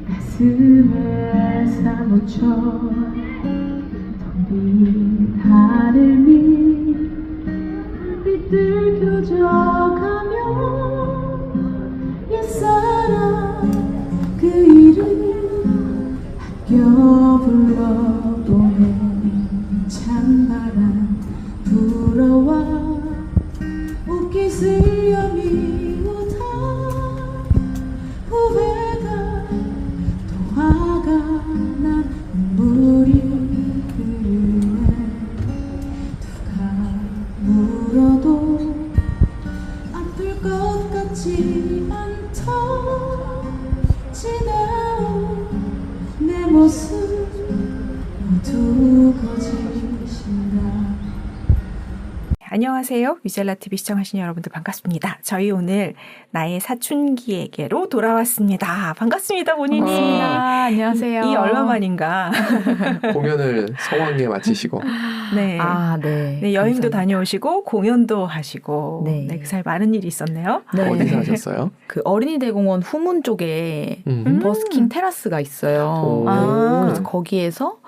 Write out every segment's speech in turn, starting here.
가슴에 사무쳐 텅빈 하늘 밑 빛들 켜져가며 옛사랑 그 이름 아껴 불러보네. 찬바람 불어와 웃기슬려 미우다 후회가 또 화가 난 눈물이 흐르네. 누가 물어도 아플 것 같지만 더 지나온 내 모습 모두 거짓인가. 안녕하세요. 위젤라TV 시청하신 여러분들 반갑습니다. 저희 오늘 나의 사춘기에게로 돌아왔습니다. 반갑습니다, 본인이. 안녕하세요. 이 얼마 만인가. 공연을 성황리에 마치시고 네. 네. 네, 여행도 감사합니다. 다녀오시고 공연도 하시고 네. 그 사이 많은 일이 있었네요. 네. 어디서 하셨어요? 그 어린이대공원 후문 쪽에 버스킹 테라스가 있어요. 오. 그래서 거기에서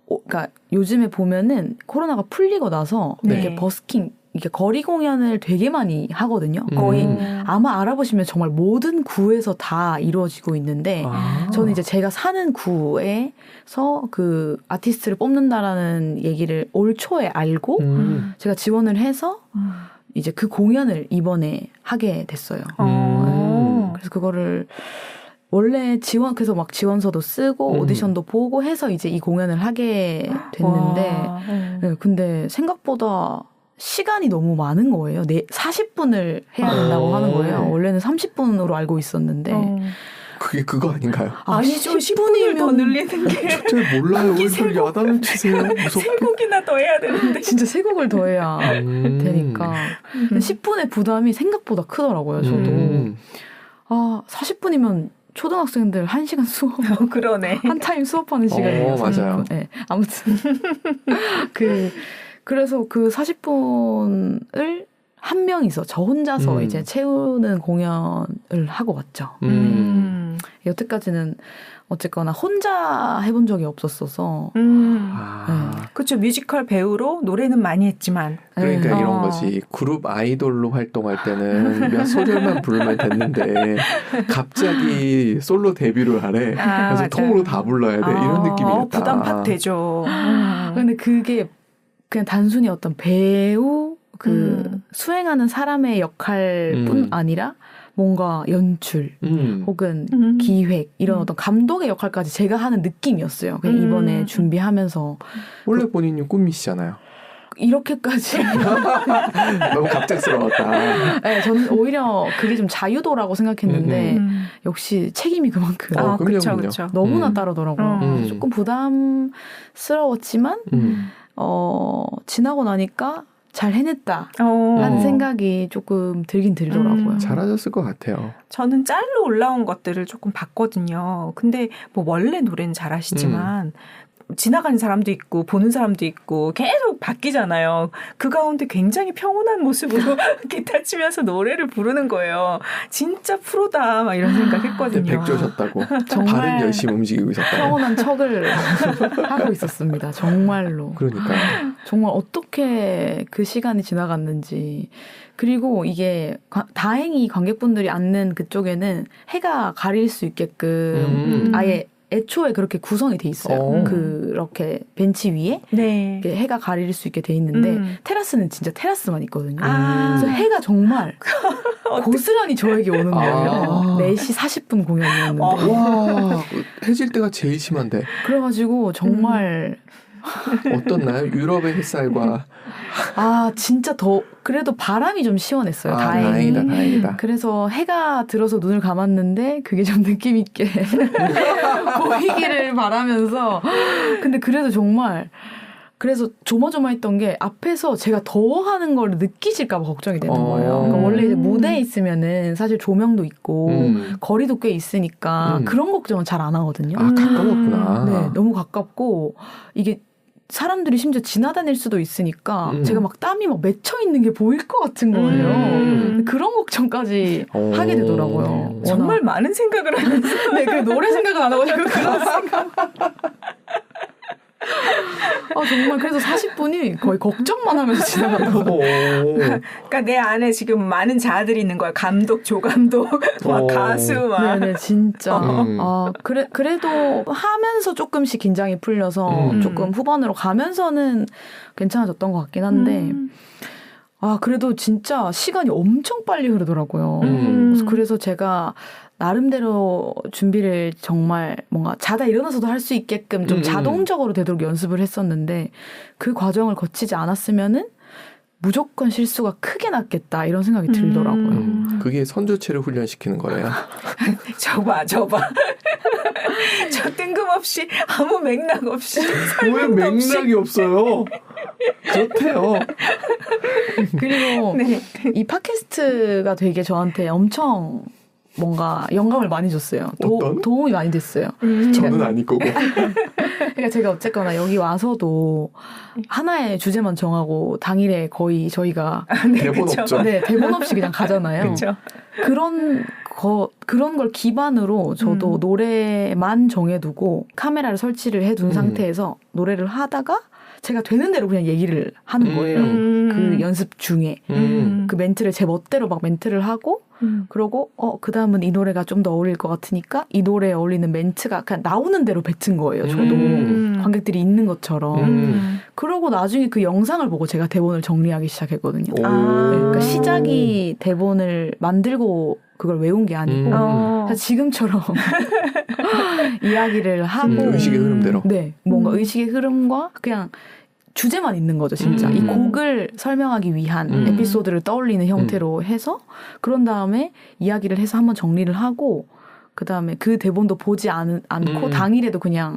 그러니까 요즘에 보면은 코로나가 풀리고 나서 네. 이렇게 버스킹 이게 거리 공연을 되게 많이 하거든요. 거의 아마 알아보시면 정말 모든 구에서 다 이루어지고 있는데 저는 이제 제가 사는 구에서 그 아티스트를 뽑는다라는 얘기를 올 초에 알고 제가 지원을 해서 이제 그 공연을 이번에 하게 됐어요. 그래서 그거를 원래 그래서 막 지원서도 쓰고 오디션도 보고 해서 이제 이 공연을 하게 됐는데 네, 근데 생각보다 시간이 너무 많은 거예요. 40분을 해야 된다고 하는 거예요. 원래는 30분으로 알고 있었는데 그게 그거 아닌가요? 아니죠. 10분을 더 늘리는 게. 잘 몰라요. 왜 이렇게 야단을 치세요? 무섭게. 3곡이나 더 해야 되는데. 진짜 3곡을 더 해야 되니까 10분의 부담이 생각보다 크더라고요. 저도 40분이면 초등학생들 1시간 수업 그러네. 한 타임 수업하는 시간이에요. 맞아요. 네, 아무튼 그래서 그 40분을 한 명이서 저 혼자서 이제 채우는 공연을 하고 왔죠. 여태까지는 어쨌거나 혼자 해본 적이 없었어서. 그렇죠. 뮤지컬 배우로 노래는 많이 했지만. 그러니까 이런 거지. 그룹 아이돌로 활동할 때는 몇 소절만 부르면 됐는데 갑자기 솔로 데뷔를 하래. 그래서 맞아요. 통으로 다 불러야 돼. 이런 느낌이었다. 부담 팍 되죠. 근데 그게 그냥 단순히 어떤 배우 수행하는 사람의 역할뿐 아니라 뭔가 연출 혹은 기획 이런 어떤 감독의 역할까지 제가 하는 느낌이었어요. 그냥 이번에 준비하면서 원래 본인이 꿈이시잖아요. 이렇게까지 너무 갑작스러웠다. 네, 저는 오히려 그게 좀 자유도라고 생각했는데 역시 책임이 그만큼 그럼요. 너무나 따르더라고요. 조금 부담스러웠지만 지나고 나니까 잘 해냈다 하는 생각이 조금 들긴 들더라고요. 잘하셨을 것 같아요. 저는 짤로 올라온 것들을 조금 봤거든요. 근데 뭐 원래 노래는 잘하시지만 지나가는 사람도 있고 보는 사람도 있고 계속 바뀌잖아요. 그 가운데 굉장히 평온한 모습으로 기타 치면서 노래를 부르는 거예요. 진짜 프로다 막 이런 생각했거든요. 백조셨다고. 발은 열심히 움직이고 있었다. 평온한 척을 하고 있었습니다. 정말로. 그러니까 정말 어떻게 그 시간이 지나갔는지. 그리고 이게 다행히 관객분들이 앉는 그쪽에는 해가 가릴 수 있게끔 아예 애초에 그렇게 구성이 돼 있어요. 그렇게 벤치 위에 네. 해가 가릴 수 있게 돼 있는데 테라스는 진짜 테라스만 있거든요. 그래서 해가 정말 고스란히 저에게 오는 거예요. 4시 40분 공연이었는데. 와, 해질 때가 제일 심한데. 그래가지고 정말 어떻나요? 유럽의 햇살과 진짜 그래도 바람이 좀 시원했어요. 다행히. 다행이다. 그래서 해가 들어서 눈을 감았는데 그게 좀 느낌 있게 보이기를 바라면서 근데 그래도 정말 그래서 조마조마했던 게 앞에서 제가 더워하는 걸 느끼실까 봐 걱정이 되는 거예요. 그러니까 원래 이제 무대에 있으면은 사실 조명도 있고 거리도 꽤 있으니까 그런 걱정은 잘 안 하거든요. 가까웠구나. 네, 너무 가깝고 이게 사람들이 심지어 지나다닐 수도 있으니까 제가 막 땀이 막 맺혀 있는 게 보일 것 같은 거예요. 그런 걱정까지 하게 되더라고요. 정말 많은 생각을 하면서 네, 그 노래 생각은 안 하고 자꾸 그런 생각. 정말 그래서 40분이 거의 걱정만 하면서 지나가더라고요. 그러니까 내 안에 지금 많은 자아들이 있는 거야. 감독, 조감독, 막 가수 막. 네네 진짜. 그래도 하면서 조금씩 긴장이 풀려서 조금 후반으로 가면서는 괜찮아졌던 것 같긴 한데 그래도 진짜 시간이 엄청 빨리 흐르더라고요. 그래서 제가 나름대로 준비를 정말 뭔가 자다 일어나서도 할 수 있게끔 좀 자동적으로 되도록 연습을 했었는데 그 과정을 거치지 않았으면은 무조건 실수가 크게 났겠다 이런 생각이 들더라고요. 그게 선조체를 훈련시키는 거래요. 저봐. 저 뜬금없이 아무 맥락 없이 왜 맥락이 없어요? 그렇대요. 그리고 네. 이 팟캐스트가 되게 저한테 엄청 뭔가 영감을 많이 줬어요. 도움이 많이 됐어요. 저는 아닐 거고. 그러니까 제가 어쨌거나 여기 와서도 하나의 주제만 정하고 당일에 거의 저희가 대본 없죠. 네, 대본 없이 그냥 가잖아요. 그렇죠. 그런 걸 기반으로 저도 노래만 정해두고 카메라를 설치를 해둔 상태에서 노래를 하다가 제가 되는 대로 그냥 얘기를 하는 거예요. 그 연습 중에. 그 멘트를 제 멋대로 막 멘트를 하고 그러고 그 다음은 이 노래가 좀 더 어울릴 것 같으니까 이 노래에 어울리는 멘트가 그냥 나오는 대로 뱉은 거예요. 저도 관객들이 있는 것처럼. 그러고 나중에 그 영상을 보고 제가 대본을 정리하기 시작했거든요. 그러니까 시작이 대본을 만들고 그걸 외운 게 아니고 지금처럼 이야기를 하고 의식의 흐름대로. 네, 뭔가 의식의 흐름과 그냥 주제만 있는 거죠, 진짜. 이 곡을 설명하기 위한 에피소드를 떠올리는 형태로 해서 그런 다음에 이야기를 해서 한번 정리를 하고 그 다음에 그 대본도 보지 않고 당일에도 그냥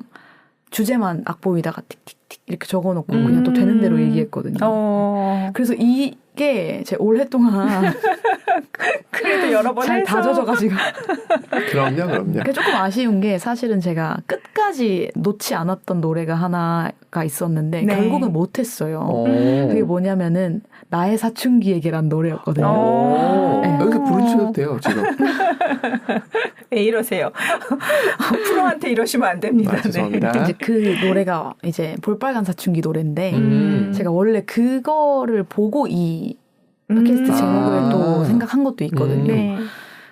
주제만 악보에다가 틱틱틱 이렇게 적어놓고 그냥 또 되는 대로 얘기했거든요. 그래서 이게 제 올해 동안 그래도 여러 번 잘 다져져가지고 그럼요. 조금 아쉬운 게 사실은 제가 끝까지 놓지 않았던 노래가 하나가 있었는데 네. 결국은 못했어요. 그게 뭐냐면은 나의 사춘기에게란 노래였거든요. 네. 여기서 부르셔도 돼요 지금. 왜 이러세요? 프로한테 이러시면 안 됩니다. 죄송합니다. 이제 그 노래가 이제 볼빨간 사춘기 노래인데 제가 원래 그거를 보고 이 팟캐스트 제목을 또 생각한 것도 있거든요. 네.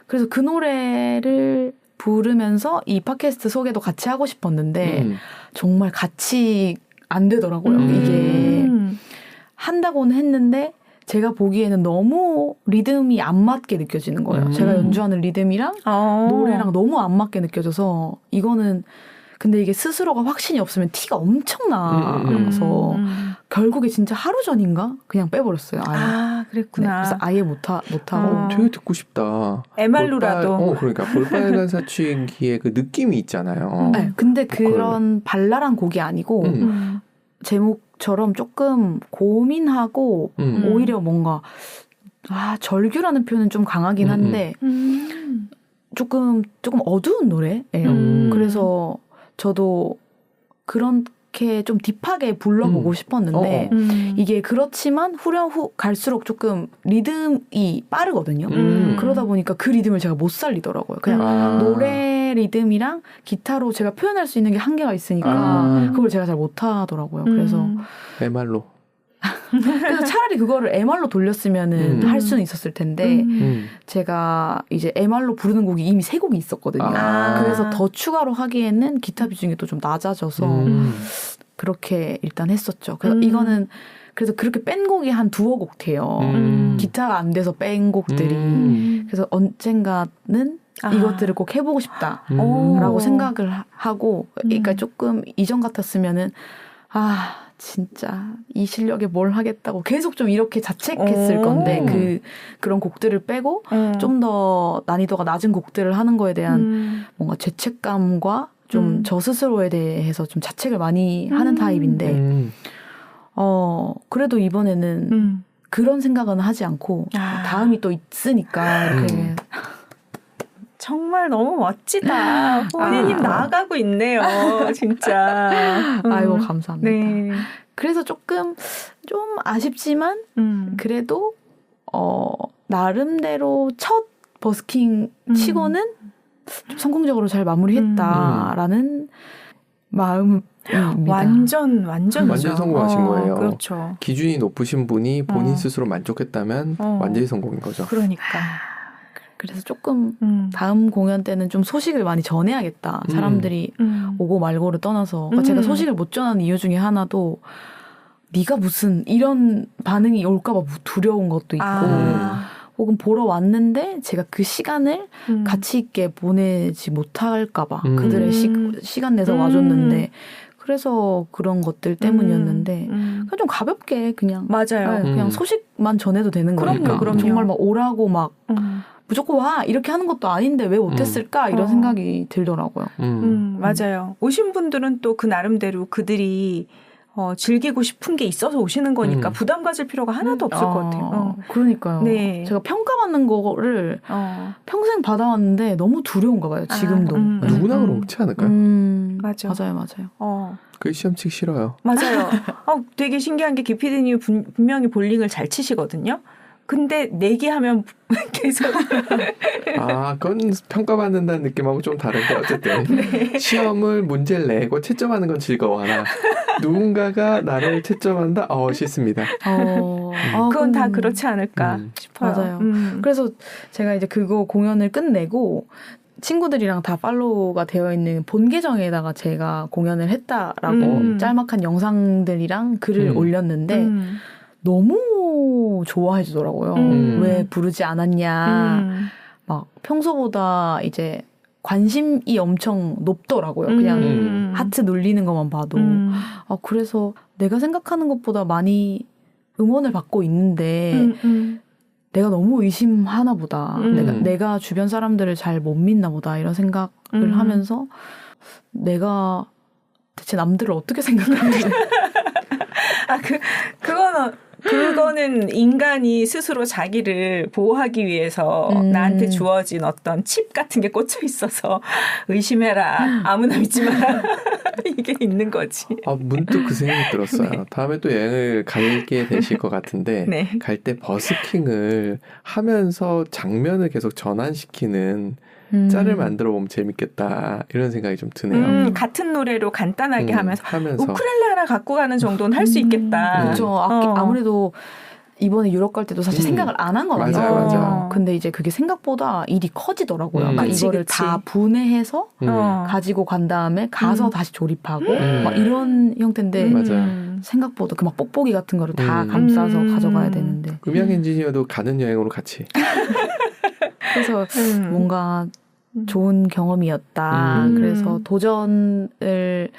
그래서 그 노래를 부르면서 이 팟캐스트 소개도 같이 하고 싶었는데 정말 같이 안 되더라고요. 이게 한다고는 했는데 제가 보기에는 너무 리듬이 안 맞게 느껴지는 거예요. 제가 연주하는 리듬이랑 노래랑 너무 안 맞게 느껴져서 이거는 근데 이게 스스로가 확신이 없으면 티가 엄청 나서 결국에 진짜 하루 전인가 그냥 빼버렸어요. 아예. 그랬구나. 네, 그래서 아예 못하고. 되게 듣고 싶다. 에말루라도. 그러니까 볼빨간 사춘기의 그 느낌이 있잖아요. 네, 근데 그런 발랄한 곡이 아니고 제목처럼 조금 고민하고 오히려 뭔가 절규라는 표현은 좀 강하긴 한데 조금 어두운 노래예요. 그래서 저도 그렇게 좀 딥하게 불러보고 싶었는데 이게 그렇지만 후렴후 갈수록 조금 리듬이 빠르거든요. 그러다 보니까 그 리듬을 제가 못 살리더라고요. 그냥 노래 리듬이랑 기타로 제가 표현할 수 있는 게 한계가 있으니까 그걸 제가 잘 못하더라고요. 그래서 에말로. 그래서 차라리 그거를 MR로 돌렸으면은 할 수는 있었을 텐데 제가 이제 MR로 부르는 곡이 이미 3곡이 있었거든요. 그래서 더 추가로 하기에는 기타 비중이 또 좀 낮아져서 그렇게 일단 했었죠. 그래서 이거는 그래서 그렇게 뺀 곡이 한 2-5곡 돼요. 기타가 안 돼서 뺀 곡들이. 그래서 언젠가는 이것들을 꼭 해보고 싶다라고 생각을 하고 그러니까 조금 이전 같았으면은 진짜 이 실력에 뭘 하겠다고 계속 좀 이렇게 자책했을 건데 그런 곡들을 빼고 좀 더 난이도가 낮은 곡들을 하는 거에 대한 뭔가 죄책감과 좀 저 스스로에 대해서 좀 자책을 많이 하는 타입인데 그래도 이번에는 그런 생각은 하지 않고 다음이 또 있으니까 이렇게 정말 너무 멋지다. 본인님 나아가고 있네요. 진짜. 아이고 감사합니다. 네. 그래서 좀 아쉽지만 그래도 나름대로 첫 버스킹 치고는 좀 성공적으로 잘 마무리했다라는 마음입니다. 완전 성공하신 거예요. 그렇죠. 기준이 높으신 분이 본인 스스로 만족했다면 완전히 성공인 거죠. 그러니까. 그래서 조금 다음 공연 때는 좀 소식을 많이 전해야겠다. 사람들이 오고 말고를 떠나서 그러니까 제가 소식을 못 전하는 이유 중에 하나도 네가 무슨 이런 반응이 올까 봐 두려운 것도 있고 혹은 보러 왔는데 제가 그 시간을 가치 있게 보내지 못할까 봐 그들의 시간 내서 와줬는데 그래서 그런 것들 때문이었는데 그냥 좀 가볍게 그냥 맞아요. 네, 그냥 소식만 전해도 되는 거니까 그럼요. 정말 막 오라고 막 무조건 와 이렇게 하는 것도 아닌데 왜 못했을까 이런 생각이 들더라고요. 맞아요. 오신 분들은 또 그 나름대로 그들이 즐기고 싶은 게 있어서 오시는 거니까 부담 가질 필요가 하나도 없을 것 같아요. 그러니까요. 네. 제가 평가받는 거를 평생 받아왔는데 너무 두려운가 봐요. 지금도. 누구나 그렇지 않을까요? 맞아. 맞아요. 그 시험 치기 싫어요. 맞아요. 되게 신기한 게 기피디님이 분명히 볼링을 잘 치시거든요. 근데 내기하면 계속 그건 평가받는다는 느낌하고 좀 다른데 어쨌든 네. 시험을 문제를 내고 채점하는 건 즐거워하나 누군가가 나를 채점한다? 싫습니다. 그건 다 그렇지 않을까 싶어요. 맞아요. 그래서 제가 이제 그거 공연을 끝내고 친구들이랑 다 팔로우가 되어 있는 본 계정에다가 제가 공연을 했다라고 짤막한 영상들이랑 글을 올렸는데 너무 좋아해 주더라고요. 왜 부르지 않았냐. 막 평소보다 이제 관심이 엄청 높더라고요. 그냥 하트 눌리는 것만 봐도. 그래서 내가 생각하는 것보다 많이 응원을 받고 있는데 내가 너무 의심하나 보다. 내가 주변 사람들을 잘 못 믿나 보다. 이런 생각을 하면서 내가 대체 남들을 어떻게 생각하는지. 그거는 인간이 스스로 자기를 보호하기 위해서 나한테 주어진 어떤 칩 같은 게 꽂혀 있어서 의심해라. 아무나 믿지 마라. 이게 있는 거지. 문득 그 생각이 들었어요. 네. 다음에 또 여행을 가게 되실 것 같은데 네. 갈 때 버스킹을 하면서 장면을 계속 전환시키는 짤을 만들어 보면 재밌겠다 이런 생각이 좀 드네요. 같은 노래로 간단하게 하면서 우쿨렐레 하나 갖고 가는 정도는 할 수 있겠다. 그렇죠. 아무래도 이번에 유럽 갈 때도 사실 생각을 안 한 거거든요. 맞아요. 근데 이제 그게 생각보다 일이 커지더라고요. 그치, 이거를 다 분해해서 가지고 간 다음에 가서 다시 조립하고 막 이런 형태인데 맞아요. 생각보다 그 막 뽁뽁이 같은 거를 다 감싸서 가져가야 되는데. 음향 엔지니어도 가는 여행으로 같이. 그래서 뭔가 좋은 경험이었다. 그래서 도전을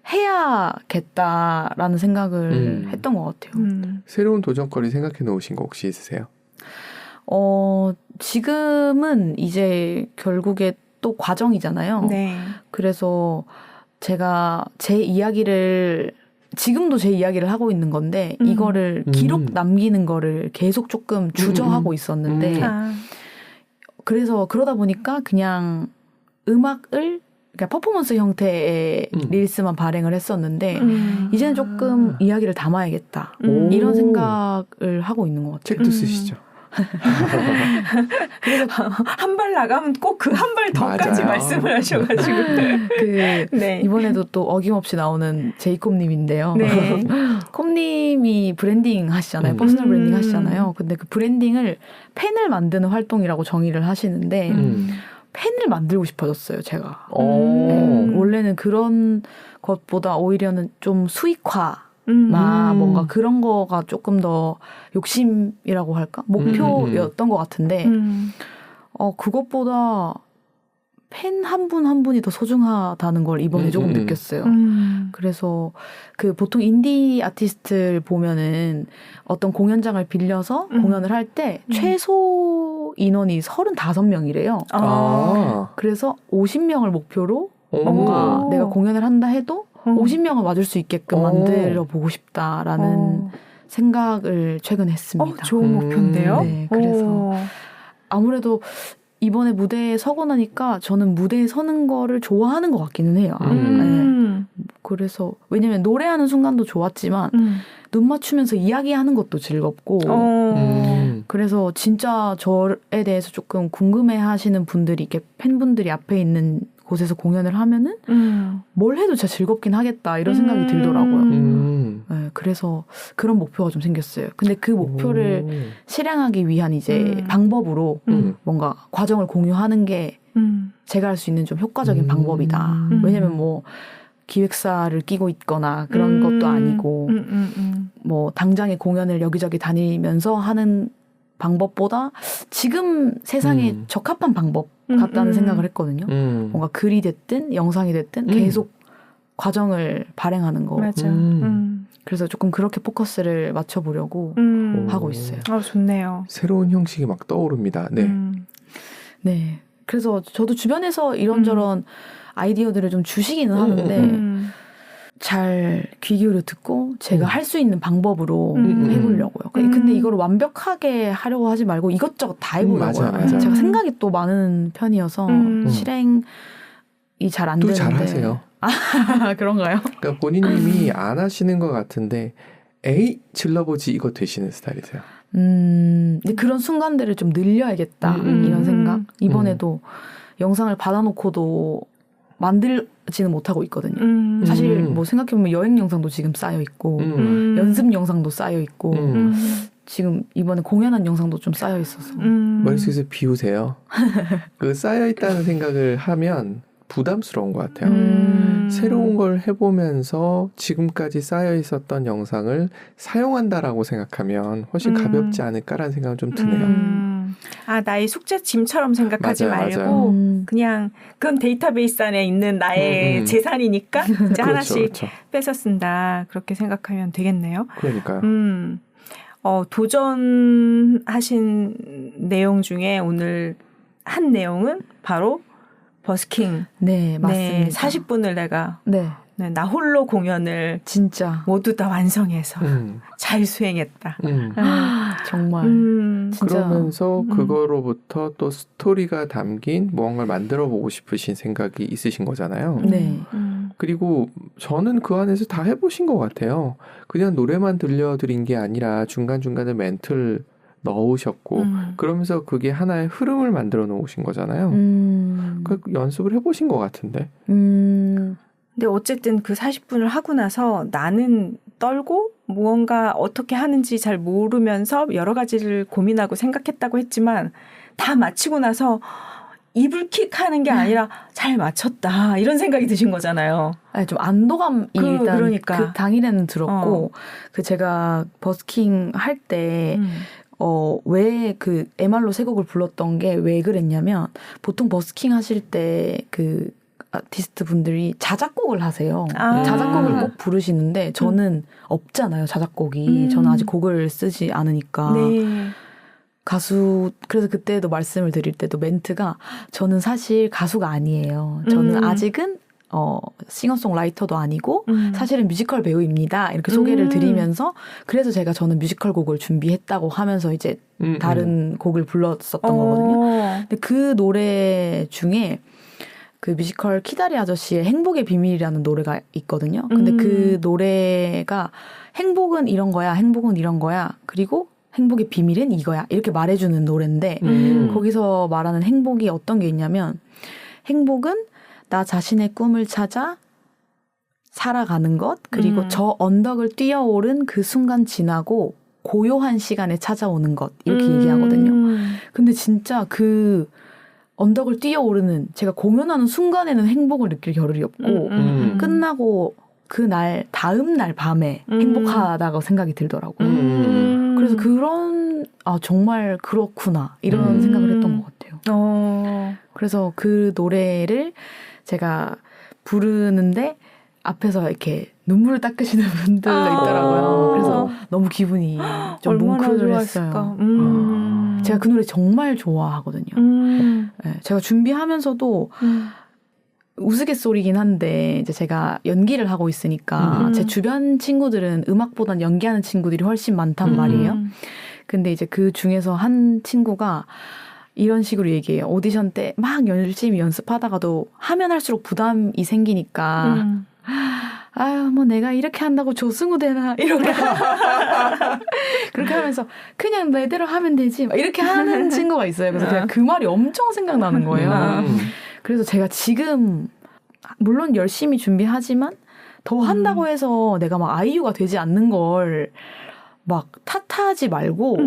해야겠다라는 생각을 했던 것 같아요. 새로운 도전거리 생각해 놓으신 거 혹시 있으세요? 지금은 이제 결국에 또 과정이잖아요. 네. 그래서 제가 지금도 제 이야기를 하고 있는 건데 이거를 기록 남기는 거를 계속 조금 주저하고 있었는데 그래서 그러다 보니까 그냥 음악을 그러니까 퍼포먼스 형태의 릴스만 발행을 했었는데 이제는 조금 이야기를 담아야겠다. 이런 생각을 하고 있는 것 같아요. 책도 쓰시죠. 그래서 한 발 나가면 꼭 그 한 발 더까지 맞아요. 말씀을 하셔가지고 네. 이번에도 또 어김없이 나오는 제이콥님인데요. 네. 콤님이 브랜딩 하시잖아요. 퍼스널 브랜딩 하시잖아요. 근데 그 브랜딩을 펜을 만드는 활동이라고 정의를 하시는데 펜을 만들고 싶어졌어요. 제가. 원래는 그런 것보다 오히려는 좀 수익화 뭔가 그런 거가 조금 더 욕심이라고 할까? 목표였던 것 같은데 그것보다 팬 한 분 한 분이 더 소중하다는 걸 이번에 조금 느꼈어요. 그래서 그 보통 인디 아티스트를 보면은 어떤 공연장을 빌려서 공연을 할 때 최소 인원이 35명이래요. 그래서 50명을 목표로 뭔가 내가 공연을 한다 해도 50명은 와줄 수 있게끔 만들어 보고 싶다라는 생각을 최근에 했습니다. 좋은 목표인데요. 네, 그래서 아무래도 이번에 무대에 서고 나니까 저는 무대에 서는 거를 좋아하는 것 같기는 해요. 네. 그래서 왜냐면 노래하는 순간도 좋았지만 눈 맞추면서 이야기하는 것도 즐겁고 그래서 진짜 저에 대해서 조금 궁금해하시는 분들이 이렇게 팬분들이 앞에 있는 곳에서 공연을 하면은 뭘 해도 진짜 즐겁긴 하겠다 이런 생각이 들더라고요. 네, 그래서 그런 목표가 좀 생겼어요. 근데 그 목표를 실행하기 위한 이제 방법으로 뭔가 과정을 공유하는 게 제가 할 수 있는 좀 효과적인 방법이다. 왜냐면 뭐 기획사를 끼고 있거나 그런 것도 아니고 뭐 당장의 공연을 여기저기 다니면서 하는 방법보다 지금 세상에 적합한 방법 같다는 생각을 했거든요. 뭔가 글이 됐든 영상이 됐든 계속 과정을 발행하는 거. 맞아. 그래서 조금 그렇게 포커스를 맞춰보려고 하고 있어요. 좋네요. 새로운 형식이 막 떠오릅니다. 네. 네. 그래서 저도 주변에서 이런저런 아이디어들을 좀 주시기는 하는데 잘 귀 기울여 듣고 제가 할 수 있는 방법으로 해보려고요. 근데 이걸 완벽하게 하려고 하지 말고 이것저것 다 해보려고요. 맞아. 제가 생각이 또 많은 편이어서 실행이 잘 안 또 되는데. 잘하세요. 아, 그런가요? 그러니까 본인님이 안 하시는 것 같은데 에이 질러보지 이거 되시는 스타일이세요. 근데 그런 순간들을 좀 늘려야겠다 이런 생각. 이번에도 영상을 받아놓고도 만들지는 못하고 있거든요. 사실 뭐 생각해보면 여행 영상도 지금 쌓여 있고 연습 영상도 쌓여 있고 지금 이번에 공연한 영상도 좀 쌓여 있어서 머릿속에서 비우세요. 그 쌓여 있다는 생각을 하면 부담스러운 것 같아요. 새로운 걸 해보면서 지금까지 쌓여 있었던 영상을 사용한다라고 생각하면 훨씬 가볍지 않을까라는 생각은 좀 드네요. 나의 숙제 짐처럼 생각하지 맞아요. 말고 그냥 그건 데이터베이스 안에 있는 나의 재산이니까 이제 그렇죠, 하나씩 그렇죠. 뺏어 쓴다. 그렇게 생각하면 되겠네요. 그러니까요. 도전하신 내용 중에 오늘 한 내용은 바로 버스킹. 네, 맞습니다. 네, 40분을 내가 네. 나 홀로 공연을 진짜 모두 다 완성해서 잘 수행했다. 정말 진짜 그러면서 그거로부터 또 스토리가 담긴 무언가를 만들어 보고 싶으신 생각이 있으신 거잖아요. 네. 그리고 저는 그 안에서 다 해보신 것 같아요. 그냥 노래만 들려드린 게 아니라 중간중간에 멘트를 넣으셨고 그러면서 그게 하나의 흐름을 만들어 놓으신 거잖아요. 그 연습을 해보신 것 같은데. 근데 어쨌든 그 40분을 하고 나서 나는 떨고 무언가 어떻게 하는지 잘 모르면서 여러 가지를 고민하고 생각했다고 했지만 다 마치고 나서 이불킥하는 게 아니라 잘 맞췄다 이런 생각이 드신 거잖아요. 아니, 좀 안도감이 일단 그러니까. 그 당일에는 들었고 그 제가 버스킹 할 때 왜 그 MR로 세 곡을 불렀던 게 왜 그랬냐면 보통 버스킹 하실 때 그 아티스트 분들이 자작곡을 하세요. 자작곡을 꼭 부르시는데 저는 없잖아요. 자작곡이. 저는 아직 곡을 쓰지 않으니까. 네. 그래서 그때도 말씀을 드릴 때도 멘트가 저는 사실 가수가 아니에요. 저는 아직은 싱어송라이터도 아니고 사실은 뮤지컬 배우입니다. 이렇게 소개를 드리면서 그래서 저는 뮤지컬 곡을 준비했다고 하면서 이제 다른 곡을 불렀었던 거거든요. 근데 그 노래 중에 그 뮤지컬 키다리 아저씨의 행복의 비밀이라는 노래가 있거든요. 근데 그 노래가 행복은 이런 거야, 행복은 이런 거야, 그리고 행복의 비밀은 이거야 이렇게 말해주는 노래인데 거기서 말하는 행복이 어떤 게 있냐면 행복은 나 자신의 꿈을 찾아 살아가는 것 그리고 저 언덕을 뛰어오른 그 순간 지나고 고요한 시간에 찾아오는 것 이렇게 얘기하거든요. 근데 진짜 그 언덕을 뛰어오르는 제가 공연하는 순간에는 행복을 느낄 겨를이 없고 끝나고 그날 다음 날 밤에 행복하다고 생각이 들더라고요. 그래서 정말 그렇구나 이런 생각을 했던 것 같아요. 그래서 그 노래를 제가 부르는데 앞에서 이렇게 눈물을 닦으시는 분들도 있더라고요. 그래서 너무 기분이 좀 뭉클했어요. 제가 그 노래 정말 좋아하거든요. 네, 제가 준비하면서도 우스갯소리긴 한데 이제 제가 연기를 하고 있으니까 제 주변 친구들은 음악보단 연기하는 친구들이 훨씬 많단 말이에요. 근데 이제 그 중에서 한 친구가 이런 식으로 얘기해요. 오디션 때 막 열심히 연습하다가도 하면 할수록 부담이 생기니까 아유 뭐 내가 이렇게 한다고 조승우 되나 이렇게 그렇게 하면서 그냥 내대로 하면 되지 막 이렇게 하는 친구가 있어요. 그래서 제가 그 말이 엄청 생각나는 거예요. 그래서 제가 지금 물론 열심히 준비하지만 더 한다고 해서 내가 막 아이유가 되지 않는 걸 막 탓하지 말고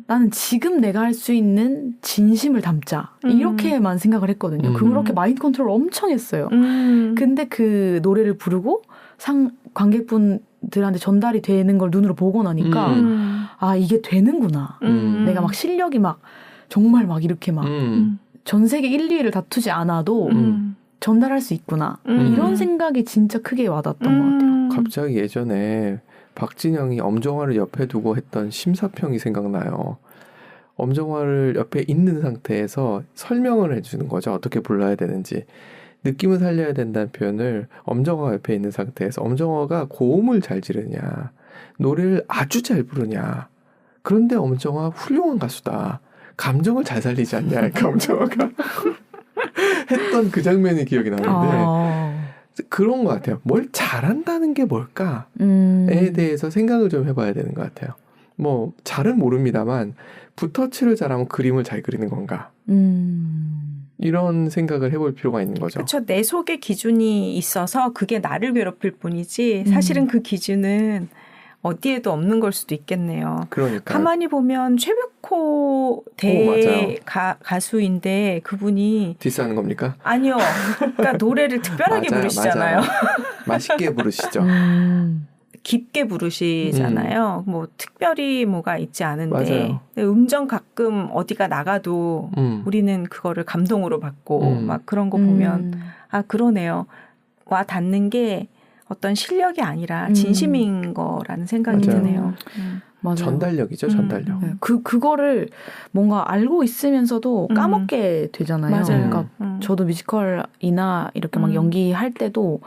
나는 지금 내가 할 수 있는 진심을 담자 이렇게만 생각을 했거든요. 그렇게 마인드 컨트롤 엄청 했어요. 근데 그 노래를 부르고 관객분들한테 전달이 되는 걸 눈으로 보고 나니까 아 이게 되는구나. 내가 막 실력이 막 정말 막 이렇게 막 전 세계 1, 2위를 다투지 않아도 전달할 수 있구나. 이런 생각이 진짜 크게 와닿았던 것 같아요. 갑자기 예전에 박진영이 엄정화를 옆에 두고 했던 심사평이 생각나요. 엄정화를 옆에 있는 상태에서 설명을 해주는 거죠. 어떻게 불러야 되는지. 느낌을 살려야 된다는 표현을 엄정화가 옆에 있는 상태에서 엄정화가 고음을 잘 지르냐, 노래를 아주 잘 부르냐. 그런데 엄정화 훌륭한 가수다. 감정을 잘 살리지 않냐. 이렇게 엄정화가 했던 그 장면이 기억이 나는데 그런 것 같아요. 뭘 잘한다는 게 뭘까에 대해서 생각을 좀 해봐야 되는 것 같아요. 뭐 잘은 모릅니다만 붓터치를 잘하면 그림을 잘 그리는 건가? 이런 생각을 해볼 필요가 있는 거죠. 그렇죠. 내 속에 기준이 있어서 그게 나를 괴롭힐 뿐이지 사실은 그 기준은 어디에도 없는 걸 수도 있겠네요. 그러니까 가만히 보면 최백호 가수인데 그분이 디스하는 겁니까? 아니요. 그러니까 노래를 특별하게 부르시잖아요. 맛있게 부르시죠. 깊게 부르시잖아요. 뭐 특별히 뭐가 있지 않은데 맞아요. 음정 가끔 어디가 나가도 우리는 그거를 감동으로 받고 막 그런 거 보면 아 그러네요. 와 닿는 게 어떤 실력이 아니라 진심인 거라는 생각이 맞아요. 드네요. 맞아요. 전달력이죠, 전달력. 네. 그거를 뭔가 알고 있으면서도 까먹게 되잖아요. 맞아요. 그러니까 저도 뮤지컬이나 이렇게 막 연기할 때도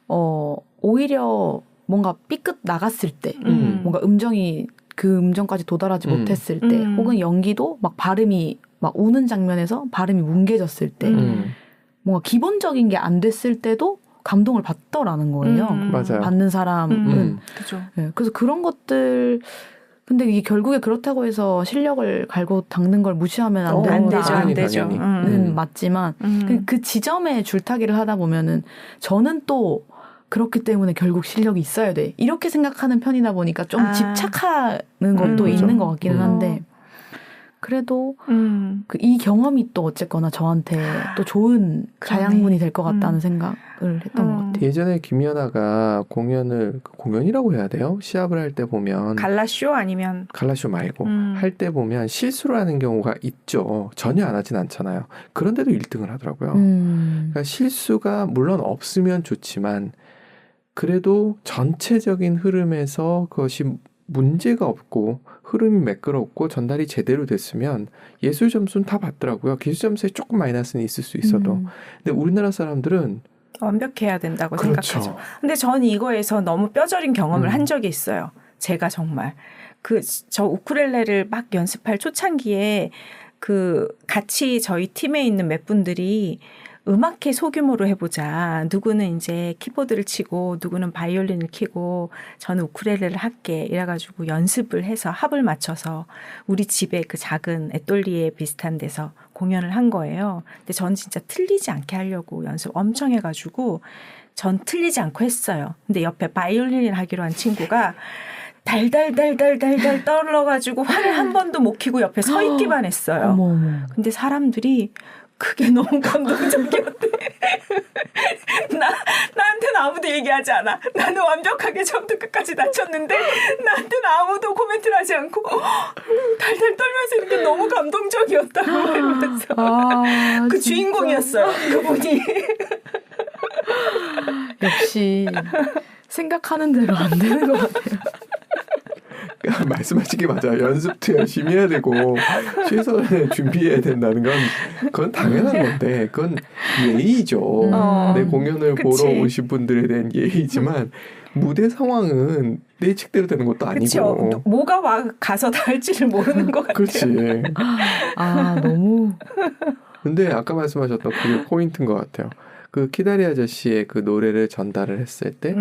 오히려 뭔가 삐끗 나갔을 때, 뭔가 음정이 그 음정까지 도달하지 못했을 때, 혹은 연기도 막 발음이 막 우는 장면에서 발음이 뭉개졌을 때, 뭔가 기본적인 게 안 됐을 때도 감동을 받더라는 거예요. 맞아요. 받는 사람은. 그죠. 네, 그래서 그런 것들 근데 이게 결국에 그렇다고 해서 실력을 닦는 걸 무시하면 안 된다. 안 되죠. 는 맞지만 그 지점에 줄타기를 하다 보면은 저는 또 그렇기 때문에 결국 실력이 있어야 돼. 이렇게 생각하는 편이다 보니까 좀 집착하는 것도 있는 것 같기는 한데 그래도 이 경험이 또 어쨌거나 저한테 또 좋은 자양분이 될 것 같다는 생각을 했던 것 같아요. 예전에 김연아가 공연이라고 해야 돼요? 시합을 할 때 보면 갈라쇼 아니면 갈라쇼 말고 할 때 보면 실수를 하는 경우가 있죠. 전혀 안 하진 않잖아요. 그런데도 1등을 하더라고요. 그러니까 실수가 물론 없으면 좋지만 그래도 전체적인 흐름에서 그것이 문제가 없고 흐름이 매끄럽고 전달이 제대로 됐으면 예술 점수는 다 받더라고요. 기술 점수에 조금 마이너스는 있을 수 있어도. 근데 우리나라 사람들은 완벽해야 된다고 그렇죠. 생각하죠. 근데 전 이거에서 너무 뼈저린 경험을 한 적이 있어요. 제가 정말 저 우쿨렐레를 막 연습할 초창기에 같이 저희 팀에 있는 몇 분들이 음악회 소규모로 해보자. 누구는 이제 키보드를 치고 누구는 바이올린을 키고 저는 우쿨렐레를 할게. 이래가지고 연습을 해서 합을 맞춰서 우리 집에 그 작은 애돌리에 비슷한 데서 공연을 한 거예요. 근데 전 진짜 틀리지 않게 하려고 연습 엄청 해가지고 전 틀리지 않고 했어요. 근데 옆에 바이올린을 하기로 한 친구가 달달달달달달 떨어가지고 화를 한 번도 못 켜고 옆에 서 있기만 했어요. 근데 사람들이 그게 너무 감동적이었대. 나한테는 아무도 얘기하지 않아. 나는 완벽하게 처음부터 끝까지 낮췄는데 나한테는 아무도 코멘트를 하지 않고 달달 떨면서 이렇게 너무 감동적이었다고 하면서 그 주인공이었어요. 그분이. 역시 생각하는 대로 안 되는 것 같아요. 말씀하신 게 맞아요. 연습도 열심히 해야 되고 최선을 준비해야 된다는 건 그건 당연한 건데 그건 예의죠. 내 공연을 그치. 보러 오신 분들에 대한 예의지만 무대 상황은 내 책대로 되는 것도 아니고. 그렇죠. 뭐가 가서 닿을지를 모르는 것 같아요. 그렇지. 너무. 근데 아까 말씀하셨던 그게 포인트인 것 같아요. 그 키다리 아저씨의 그 노래를 전달을 했을 때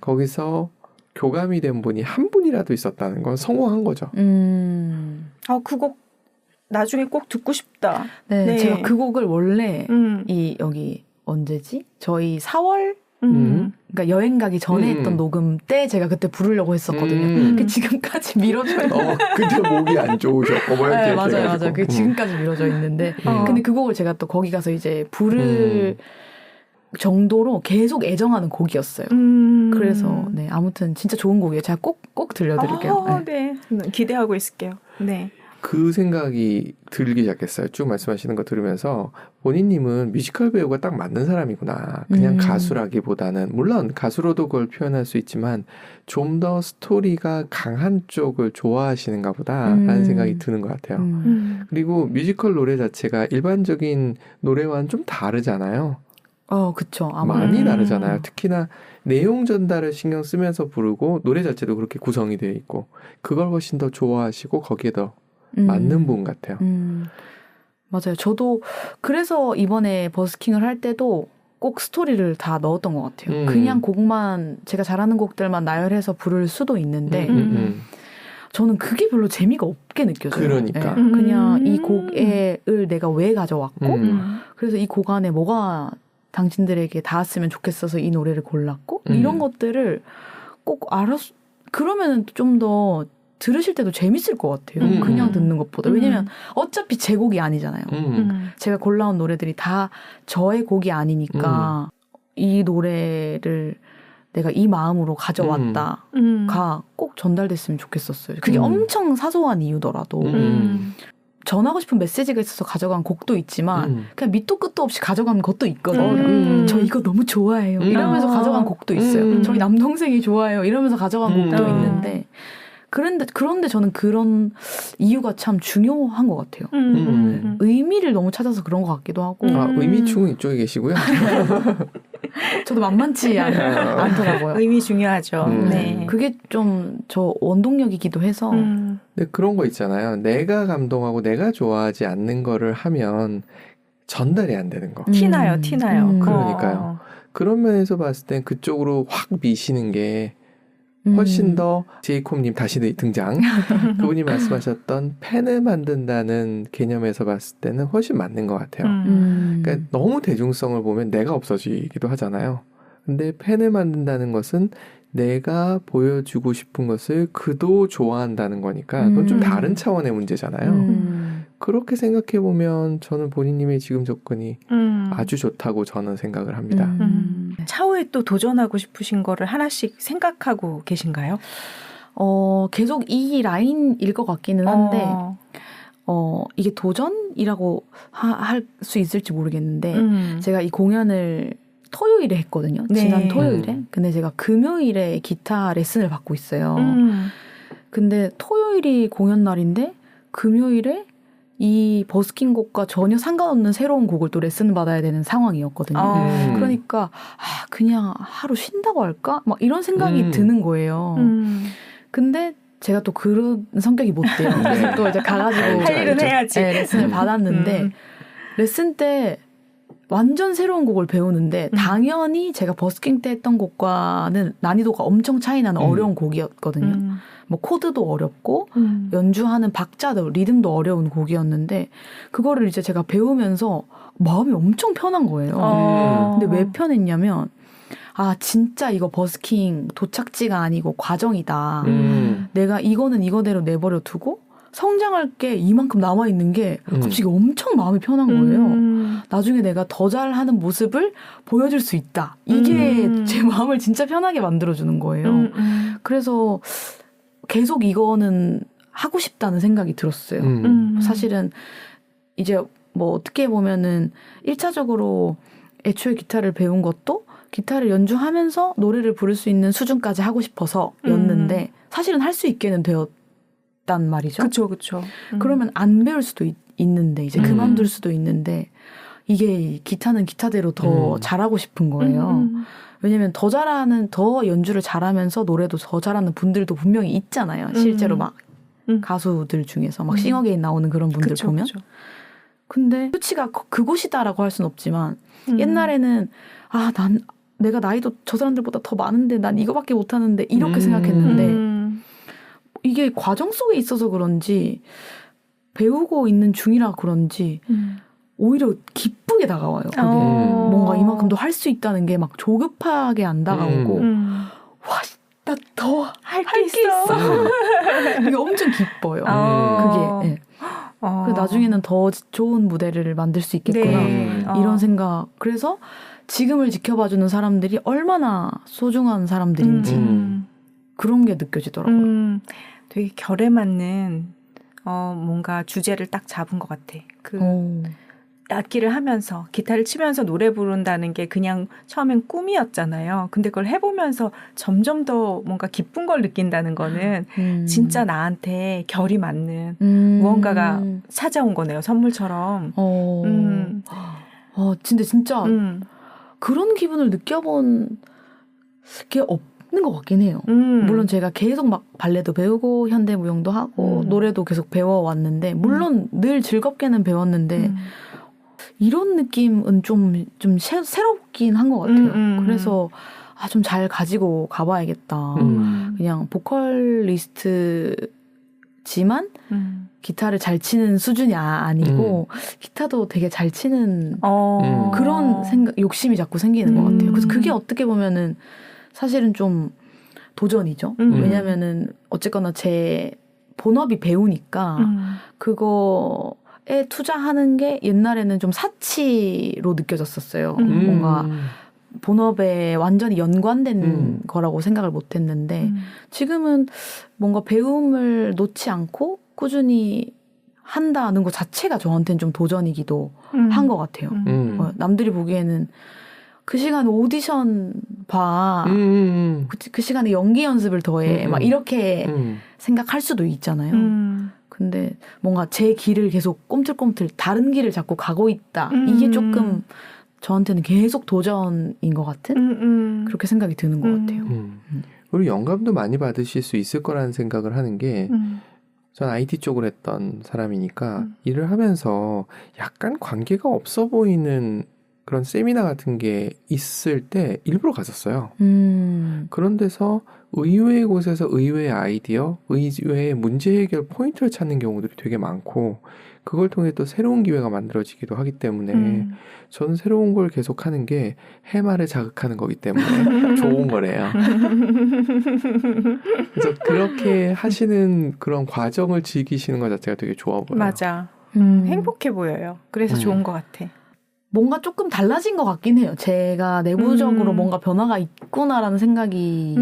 거기서 교감이 된 분이 한 분이라도 있었다는 건 성공한 거죠. 그 곡 나중에 꼭 듣고 싶다. 네, 네. 제가 그 곡을 원래 여기 언제지? 저희 4월 그러니까 여행 가기 전에 했던 녹음 때 제가 그때 부르려고 했었거든요. 그 지금까지 미뤄져 있는. 그때 목이 안 좋으셨고 뭐 이렇게 네, 맞아요. 그 지금까지 미뤄져 있는데. 근데 그 곡을 제가 또 거기 가서 이제 부를 정도로 계속 애정하는 곡이었어요. 그래서 네, 아무튼 진짜 좋은 곡이에요. 제가 꼭 들려드릴게요. 네. 기대하고 있을게요. 네. 그 생각이 들기 시작했어요. 쭉 말씀하시는 거 들으면서 본인님은 뮤지컬 배우가 딱 맞는 사람이구나. 그냥 가수라기보다는 물론 가수로도 그걸 표현할 수 있지만 좀 더 스토리가 강한 쪽을 좋아하시는가 보다라는 생각이 드는 것 같아요. 그리고 뮤지컬 노래 자체가 일반적인 노래와는 좀 다르잖아요. 그쵸. 많이 다르잖아요. 특히나 내용 전달을 신경 쓰면서 부르고 노래 자체도 그렇게 구성이 되어 있고 그걸 훨씬 더 좋아하시고 거기에 더 맞는 분 같아요. 맞아요. 저도 그래서 이번에 버스킹을 할 때도 꼭 스토리를 다 넣었던 것 같아요. 그냥 곡만 제가 잘하는 곡들만 나열해서 부를 수도 있는데 저는 그게 별로 재미가 없게 느껴져요. 그러니까. 네. 그냥 이 곡을 내가 왜 가져왔고 그래서 이 곡 안에 뭐가 당신들에게 닿았으면 좋겠어서 이 노래를 골랐고 이런 것들을 꼭 그러면 좀 더 들으실 때도 재밌을 것 같아요. 그냥 듣는 것보다. 왜냐면 어차피 제 곡이 아니잖아요. 제가 골라온 노래들이 다 저의 곡이 아니니까 이 노래를 내가 이 마음으로 가져왔다가 꼭 전달됐으면 좋겠었어요. 그게 엄청 사소한 이유더라도. 전하고 싶은 메시지가 있어서 가져간 곡도 있지만 그냥 밑도 끝도 없이 가져간 것도 있거든요. 저 이거 너무 좋아해요. 이러면서 가져간 곡도 있어요. 저희 남동생이 좋아해요. 이러면서 가져간 곡도 있는데 그런데 저는 그런 이유가 참 중요한 것 같아요. 의미를 너무 찾아서 그런 것 같기도 하고. 의미충은 이쪽에 계시고요. 저도 만만치 않더라고요. 의미 중요하죠. 네. 그게 좀 저 원동력이기도 해서. 근데 그런 거 있잖아요. 내가 감동하고 내가 좋아하지 않는 거를 하면 전달이 안 되는 거. 티나요. 그러니까요. 그런 면에서 봤을 땐 그쪽으로 확 미시는 게 훨씬 더 제이콥님 다시 등장. 그분이 말씀하셨던 팬을 만든다는 개념에서 봤을 때는 훨씬 맞는 것 같아요. 그러니까 너무 대중성을 보면 내가 없어지기도 하잖아요. 근데 팬을 만든다는 것은 내가 보여주고 싶은 것을 그도 좋아한다는 거니까 그건 좀 다른 차원의 문제잖아요. 그렇게 생각해보면 저는 본인님의 지금 접근이 아주 좋다고 저는 생각을 합니다. 차후에 또 도전하고 싶으신 거를 하나씩 생각하고 계신가요? 계속 이 라인일 것 같기는 한데 이게 도전이라고 할 수 있을지 모르겠는데 제가 이 공연을 토요일에 했거든요. 네. 지난 토요일에. 근데 제가 금요일에 기타 레슨을 받고 있어요. 근데 토요일이 공연 날인데 금요일에 이 버스킹 곡과 전혀 상관없는 새로운 곡을 또 레슨 받아야 되는 상황이었거든요. 그러니까 그냥 하루 쉰다고 할까? 막 이런 생각이 드는 거예요. 근데 제가 또 그런 성격이 못 돼요. 그래서 또 이제 가가지고 할 일은 해야지. 네, 레슨을 받았는데 레슨 때 완전 새로운 곡을 배우는데 당연히 제가 버스킹 때 했던 곡과는 난이도가 엄청 차이 나는 어려운 곡이었거든요. 뭐 코드도 어렵고 연주하는 박자도 리듬도 어려운 곡이었는데 그거를 이제 제가 배우면서 마음이 엄청 편한 거예요. 근데 왜 편했냐면 진짜 이거 버스킹 도착지가 아니고 과정이다. 내가 이거는 이거대로 내버려 두고 성장할 게 이만큼 남아있는 게 갑자기 엄청 마음이 편한 거예요. 나중에 내가 더 잘하는 모습을 보여줄 수 있다. 이게 제 마음을 진짜 편하게 만들어주는 거예요. 그래서 계속 이거는 하고 싶다는 생각이 들었어요. 사실은 이제 뭐 어떻게 보면은 1차적으로 애초에 기타를 배운 것도 기타를 연주하면서 노래를 부를 수 있는 수준까지 하고 싶어서였는데 사실은 할 수 있게는 있단 말이죠. 그렇죠, 그렇죠. 그러면 안 배울 수도 있는데 이제 그만둘 수도 있는데 이게 기타는 기타대로 더 잘하고 싶은 거예요. 왜냐면 더 연주를 잘하면서 노래도 더 잘하는 분들도 분명히 있잖아요. 실제로 막 가수들 중에서 막 싱어게인 나오는 그런 분들 그쵸, 보면. 그쵸. 근데 수치가 그곳이다라고 할 수는 없지만 옛날에는 내가 나이도 저 사람들보다 더 많은데 난 이거밖에 못하는데 이렇게 생각했는데 이게 과정 속에 있어서 그런지 배우고 있는 중이라 그런지 오히려 기쁘게 다가와요. 그게 뭔가 이만큼도 할 수 있다는 게 막 조급하게 안 다가오고 와, 나 더 할 게 있어. 이게 엄청 기뻐요. 그게. 네. 그래서 나중에는 더 좋은 무대를 만들 수 있겠구나. 네. 이런 생각. 그래서 지금을 지켜봐주는 사람들이 얼마나 소중한 사람들인지 그런 게 느껴지더라고요. 되게 결에 맞는 뭔가 주제를 딱 잡은 것 같아. 악기를 하면서 기타를 치면서 노래 부른다는 게 그냥 처음엔 꿈이었잖아요. 근데 그걸 해보면서 점점 더 뭔가 기쁜 걸 느낀다는 거는 진짜 나한테 결이 맞는 무언가가 찾아온 거네요. 선물처럼. 진짜 그런 기분을 느껴본 게 없는 것 같긴 해요. 물론 제가 계속 막 발레도 배우고 현대무용도 하고 노래도 계속 배워왔는데 물론 늘 즐겁게는 배웠는데 이런 느낌은 좀 새롭긴 한 것 같아요. 그래서 좀 잘 가지고 가봐야겠다. 그냥 보컬리스트지만 기타를 잘 치는 수준이 아니고 기타도 되게 잘 치는 그런 욕심이 자꾸 생기는 것 같아요. 그래서 그게 어떻게 보면은 사실은 좀 도전이죠. 왜냐면은 어쨌거나 제 본업이 배우니까 그거에 투자하는 게 옛날에는 좀 사치로 느껴졌었어요. 뭔가 본업에 완전히 연관된 거라고 생각을 못 했는데 지금은 뭔가 배움을 놓지 않고 꾸준히 한다는 것 자체가 저한테는 좀 도전이기도 한 것 같아요. 남들이 보기에는 그 시간에 오디션 봐. 그 시간에 연기 연습을 더해. 막 이렇게 생각할 수도 있잖아요. 근데 뭔가 제 길을 계속 꼼틀꼼틀 다른 길을 자꾸 가고 있다. 이게 조금 저한테는 계속 도전인 것 같은 그렇게 생각이 드는 것 같아요. 그리고 영감도 많이 받으실 수 있을 거라는 생각을 하는 게 전 IT 쪽을 했던 사람이니까 일을 하면서 약간 관계가 없어 보이는 그런 세미나 같은 게 있을 때 일부러 갔었어요. 그런 데서 의외의 곳에서 의외의 아이디어, 의외의 문제 해결 포인트를 찾는 경우들이 되게 많고 그걸 통해 또 새로운 기회가 만들어지기도 하기 때문에 저는 새로운 걸 계속하는 게 해마를 자극하는 거기 때문에 좋은 거래요. 그래서 그렇게 하시는 그런 과정을 즐기시는 것 자체가 되게 좋아 보여요. 맞아. 행복해 보여요. 그래서 좋은 것 같아. 뭔가 조금 달라진 것 같긴 해요. 제가 내부적으로 뭔가 변화가 있구나라는 생각이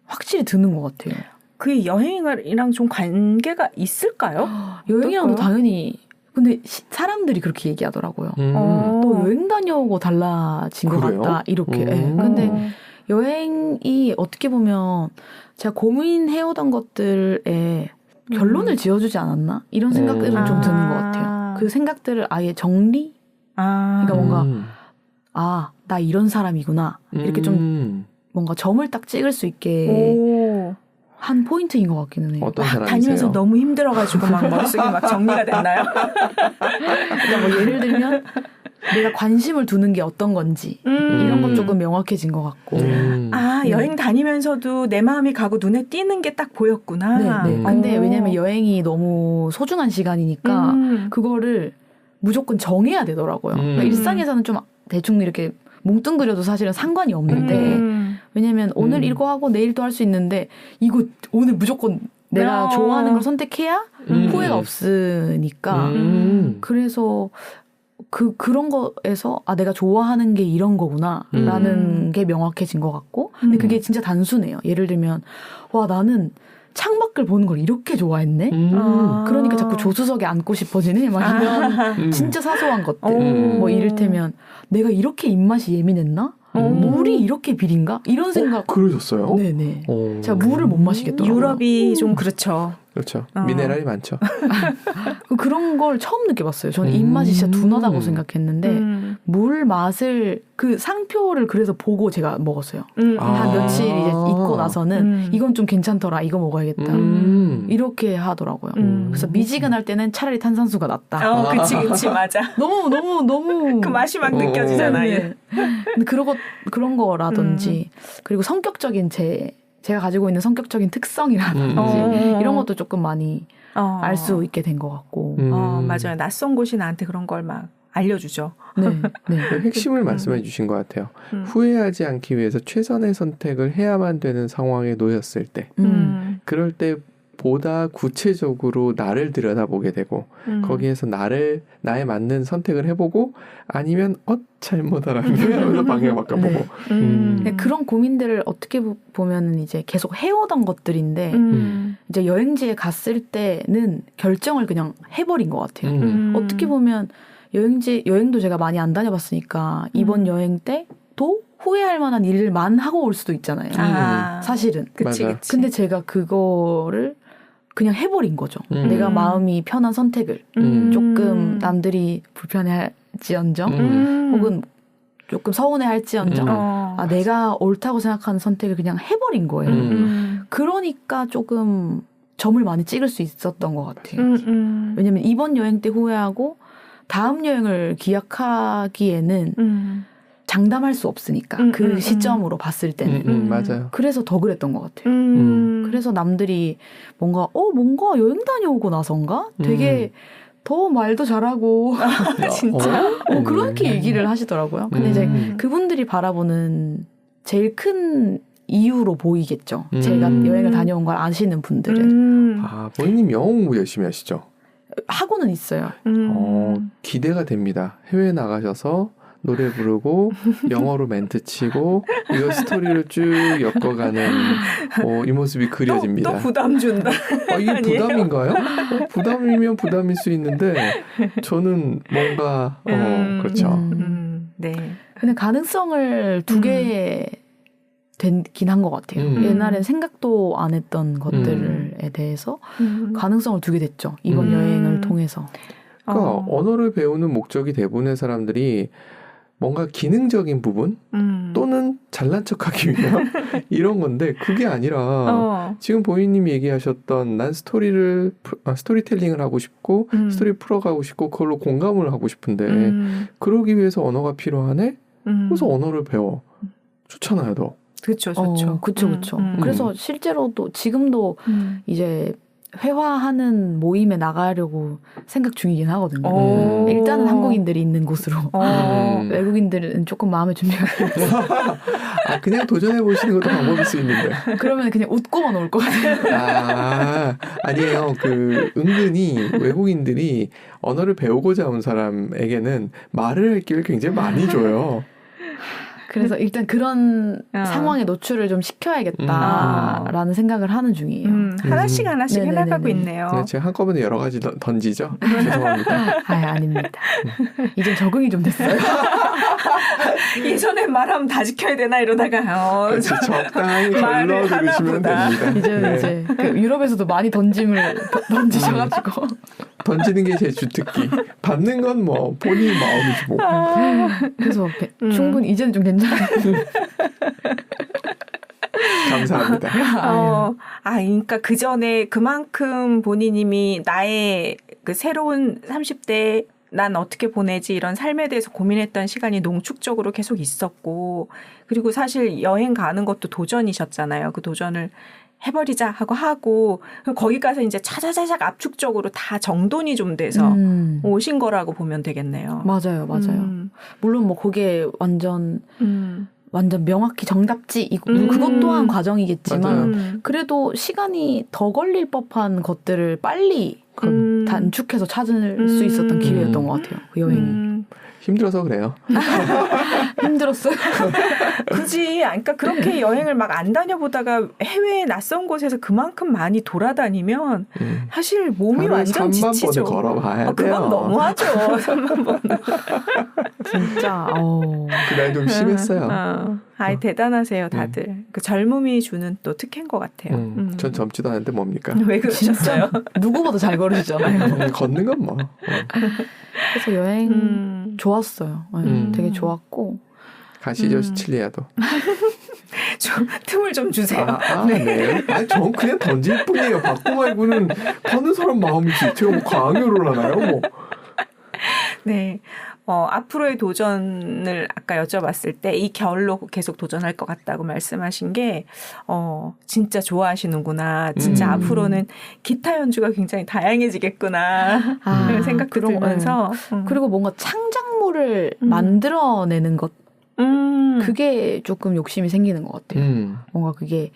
확실히 드는 것 같아요. 그 여행이랑 좀 관계가 있을까요? 여행이랑도 당연히 근데 사람들이 그렇게 얘기하더라고요. 또 여행 다녀오고 달라진 것 그래요? 같다 이렇게. 네. 근데 여행이 어떻게 보면 제가 고민해오던 것들에 결론을 지어주지 않았나 이런 생각들은 좀 드는 것 같아요. 그 생각들을 아예 정리? 그러니까 뭔가 나 이런 사람이구나 이렇게 좀 뭔가 점을 딱 찍을 수 있게 한 포인트인 것 같기는 해요. 어떤 사람이세요? 다니면서 너무 힘들어가지고 막 머릿속이 막 정리가 됐나요? 그러니까 뭐 예를 들면 내가 관심을 두는 게 어떤 건지 이런 건 조금 명확해진 것 같고 여행 다니면서도 내 마음이 가고 눈에 띄는 게 딱 보였구나. 네. 근데 왜냐면 여행이 너무 소중한 시간이니까 그거를 무조건 정해야 되더라고요. 그러니까 일상에서는 좀 대충 이렇게 뭉뚱그려도 사실은 상관이 없는데 왜냐면 오늘 이거 하고 내일도 할 수 있는데 이거 오늘 무조건 내가 좋아하는 걸 선택해야 후회가 없으니까 그래서 그런 거에서 내가 좋아하는 게 이런 거구나 라는 게 명확해진 것 같고 근데 그게 진짜 단순해요. 예를 들면 나는 창밖을 보는 걸 이렇게 좋아했네? 그러니까 자꾸 조수석에 앉고 싶어지네? 막 이런 진짜 사소한 것들. 뭐 이를테면 내가 이렇게 입맛이 예민했나? 물이 이렇게 비린가? 이런 생각. 그러셨어요? 네네. 제가 물을 못 마시겠더라고요. 유럽이 좀 그렇죠. 그렇죠. 미네랄이 많죠. 그런 걸 처음 느껴봤어요. 저는 입맛이 진짜 둔하다고 생각했는데 물 맛을 그 상표를 그래서 보고 제가 먹었어요. 한 며칠 이제 있고 나서는 이건 좀 괜찮더라. 이거 먹어야겠다. 이렇게 하더라고요. 그래서 미지근할 때는 차라리 탄산수가 낫다. 그치 맞아. 너무 그 맛이 막 느껴지잖아요. 네. 근데 그런 거라든지 그리고 성격적인 제가 가지고 있는 성격적인 특성이라든지 이런 것도 조금 많이 알 수 있게 된 것 같고. 맞아요. 낯선 곳이 나한테 그런 걸 막 알려주죠. 네. 그 핵심을 말씀해 주신 것 같아요. 후회하지 않기 위해서 최선의 선택을 해야만 되는 상황에 놓였을 때 그럴 때 보다 구체적으로 나를 들여다보게 되고 거기에서 나에 맞는 선택을 해보고 아니면 잘못 알았네 하면서 방향 바꿔보고 그런 고민들을 어떻게 보면은 이제 계속 해오던 것들인데 이제 여행지에 갔을 때는 결정을 그냥 해버린 것 같아요. 어떻게 보면 여행도 제가 많이 안 다녀봤으니까 이번 여행 때도 후회할 만한 일만 하고 올 수도 있잖아요. 사실은. 그치. 근데 제가 그거를 그냥 해버린 거죠. 내가 마음이 편한 선택을 조금 남들이 불편해할지언정 혹은 조금 서운해할지언정 내가 옳다고 생각하는 선택을 그냥 해버린 거예요. 그러니까 조금 점을 많이 찍을 수 있었던 것 같아요. 왜냐면 이번 여행 때 후회하고 다음 여행을 기약하기에는 장담할 수 없으니까 그 시점으로 봤을 때는 맞아요. 그래서 더 그랬던 것 같아요. 그래서 남들이 뭔가 여행 다녀오고 나선가 되게 더 말도 잘하고 진짜 그렇게 얘기를 하시더라고요. 근데 이제 그분들이 바라보는 제일 큰 이유로 보이겠죠. 제가 여행을 다녀온 걸 아시는 분들은. 본인님 영어 공부 열심히 하시죠? 하고는 있어요. 기대가 됩니다. 해외 나가셔서 노래 부르고 영어로 멘트 치고 이거 스토리를 쭉 엮어가는 이 모습이 그려집니다. 또 부담 준다. 이게 부담인가요? 부담이면 부담일 수 있는데 저는 뭔가 그렇죠. 네. 근데 가능성을 두 개 되긴 한 것 같아요. 옛날엔 생각도 안 했던 것들에 대해서 가능성을 두게 됐죠. 이번 여행을 통해서. 그러니까 언어를 배우는 목적이 대부분의 사람들이 뭔가 기능적인 부분 또는 잘난 척하기 위한 이런 건데 그게 아니라 지금 보이님이 얘기하셨던 난 스토리텔링을 하고 싶고 스토리 풀어가고 싶고 그걸로 공감을 하고 싶은데 그러기 위해서 언어가 필요하네? 그래서 언어를 배워. 좋잖아요, 너. 그렇죠. 그렇죠. 그래서 실제로도 지금도 이제 회화하는 모임에 나가려고 생각 중이긴 하거든요. 일단은 한국인들이 있는 곳으로. 외국인들은 조금 마음의 준비가 됐어요. 그냥 도전해 보시는 것도 방법일 수 있는데. 그러면 그냥 웃고만 올 것 같아요. 아니에요. 은근히 외국인들이 언어를 배우고자 온 사람에게는 말을 할 기회를 굉장히 많이 줘요. 그래서 일단 그런 상황에 노출을 좀 시켜야겠다라는 생각을 하는 중이에요. 하나씩 해나가고 있네요. 네, 제가 한꺼번에 여러 가지 던지죠. 죄송합니다. 아닙니다. 이제 적응이 좀 됐어요. 예전에 말하면 다 지켜야 되나 이러다가 그렇지, 적당히 걸러 들으시면 됩니다. 이제 유럽에서도 많이 던지셔가지고 던지는 게 제 주특기. 받는 건 본인 마음이지 뭐. 그래서 충분히 이제는 좀 괜찮아요. 감사합니다. 그러니까 그 전에 그만큼 본인님이 나의 그 새로운 30대 난 어떻게 보내지 이런 삶에 대해서 고민했던 시간이 농축적으로 계속 있었고 그리고 사실 여행 가는 것도 도전이셨잖아요. 그 도전을 해버리자 하고 거기 가서 이제 차자자작 압축적으로 다 정돈이 좀 돼서 오신 거라고 보면 되겠네요. 맞아요. 물론 거기에 완전 명확히 정답지 그것 또한 과정이겠지만 그래도 시간이 더 걸릴 법한 것들을 빨리 단축해서 찾을 수 있었던 기회였던 것 같아요. 그 여행이. 힘들어서 그래요. 힘들었어요. 굳이 그러니까 그렇게 여행을 막 안 다녀보다가 해외 낯선 곳에서 그만큼 많이 돌아다니면 사실 몸이 완전 3만 지치죠. 번을 걸어봐야 돼요. 그건 너무하죠. 3만 번. 진짜. 그날 좀 심했어요. 아이 대단하세요 다들. 그 젊음이 주는 또 특혜인 것 같아요. 전 젊지도 않은데 뭡니까? 왜 그러셨어요? 누구보다 잘 걸으시잖아요. 걷는 건 뭐. 그래서 여행 좋았어요. 되게 좋았고. 가시죠 시칠리아도. 좀 틈을 좀 주세요. 네. 아니 전 그냥 던질 뿐이에요. 받고 말고는 가는 사람 마음이지. 제가 뭐 강요를 하나요? 뭐. 네. 앞으로의 도전을 아까 여쭤봤을 때 이 겨울로 계속 도전할 것 같다고 말씀하신 게 진짜 좋아하시는구나. 진짜 앞으로는 기타 연주가 굉장히 다양해지겠구나. 그런 생각도 들면서. 그리고 뭔가 창작물을 만들어내는 것 그게 조금 욕심이 생기는 것 같아요. 뭔가 그게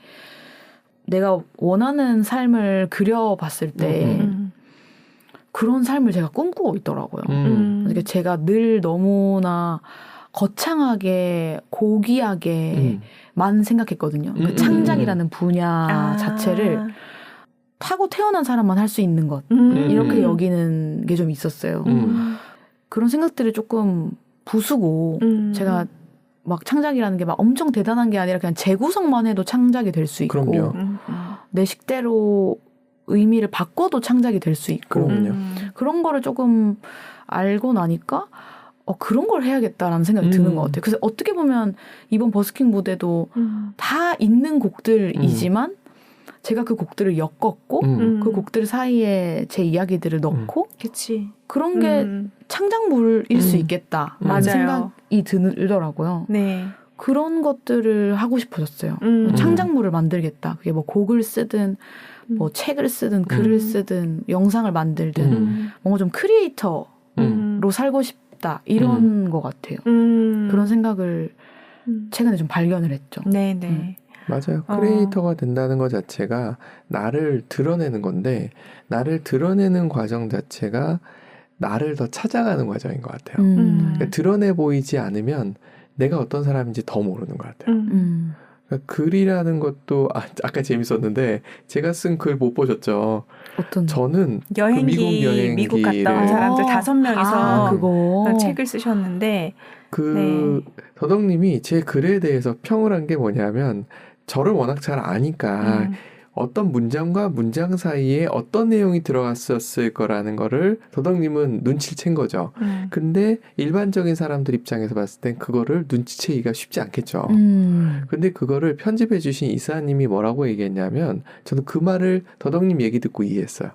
내가 원하는 삶을 그려봤을 때 그런 삶을 제가 꿈꾸고 있더라고요. 그러니까 제가 늘 너무나 거창하게 고귀하게만 생각했거든요. 그 창작이라는 분야 자체를 타고 태어난 사람만 할 수 있는 것 이렇게 여기는 게 좀 있었어요. 그런 생각들을 조금 부수고 제가 막 창작이라는 게 막 엄청 대단한 게 아니라 그냥 재구성만 해도 창작이 될 수 있고 그럼요. 내 식대로 의미를 바꿔도 창작이 될 수 있고 그럼요. 그런 거를 조금 알고 나니까 그런 걸 해야겠다라는 생각이 드는 것 같아요. 그래서 어떻게 보면 이번 버스킹 무대도 다 있는 곡들이지만 제가 그 곡들을 엮었고 그 곡들 사이에 제 이야기들을 넣고 그치. 그런 게 창작물일 수 있겠다 라는 맞아요. 생각이 들더라고요. 네. 그런 것들을 하고 싶어졌어요. 창작물을 만들겠다. 그게 뭐 곡을 쓰든 뭐 책을 쓰든 글을 쓰든 영상을 만들든 뭔가 좀 크리에이터로 살고 싶다 이런 것 같아요. 그런 생각을 최근에 좀 발견을 했죠. 네네. 맞아요. 크리에이터가 된다는 것 자체가 나를 드러내는 건데 나를 드러내는 과정 자체가 나를 더 찾아가는 과정인 것 같아요. 그러니까 드러내 보이지 않으면 내가 어떤 사람인지 더 모르는 것 같아요. 그러니까 글이라는 것도 아까 재밌었는데 제가 쓴 글 못 보셨죠? 어떤 여행기, 저는 그 미국 여행기를 미국 갔다 온 사람들 5명이서 그거 책을 쓰셨는데 더덕님이 제 글에 대해서 평을 한 게 뭐냐면 저를 워낙 잘 아니까 어떤 문장과 문장 사이에 어떤 내용이 들어갔었을 거라는 거를 더덕님은 눈치를 챈 거죠. 근데 일반적인 사람들 입장에서 봤을 땐 그거를 눈치채기가 쉽지 않겠죠. 근데 그거를 편집해 주신 이사님이 뭐라고 얘기했냐면 저는 그 말을 더덕님 얘기 듣고 이해했어요.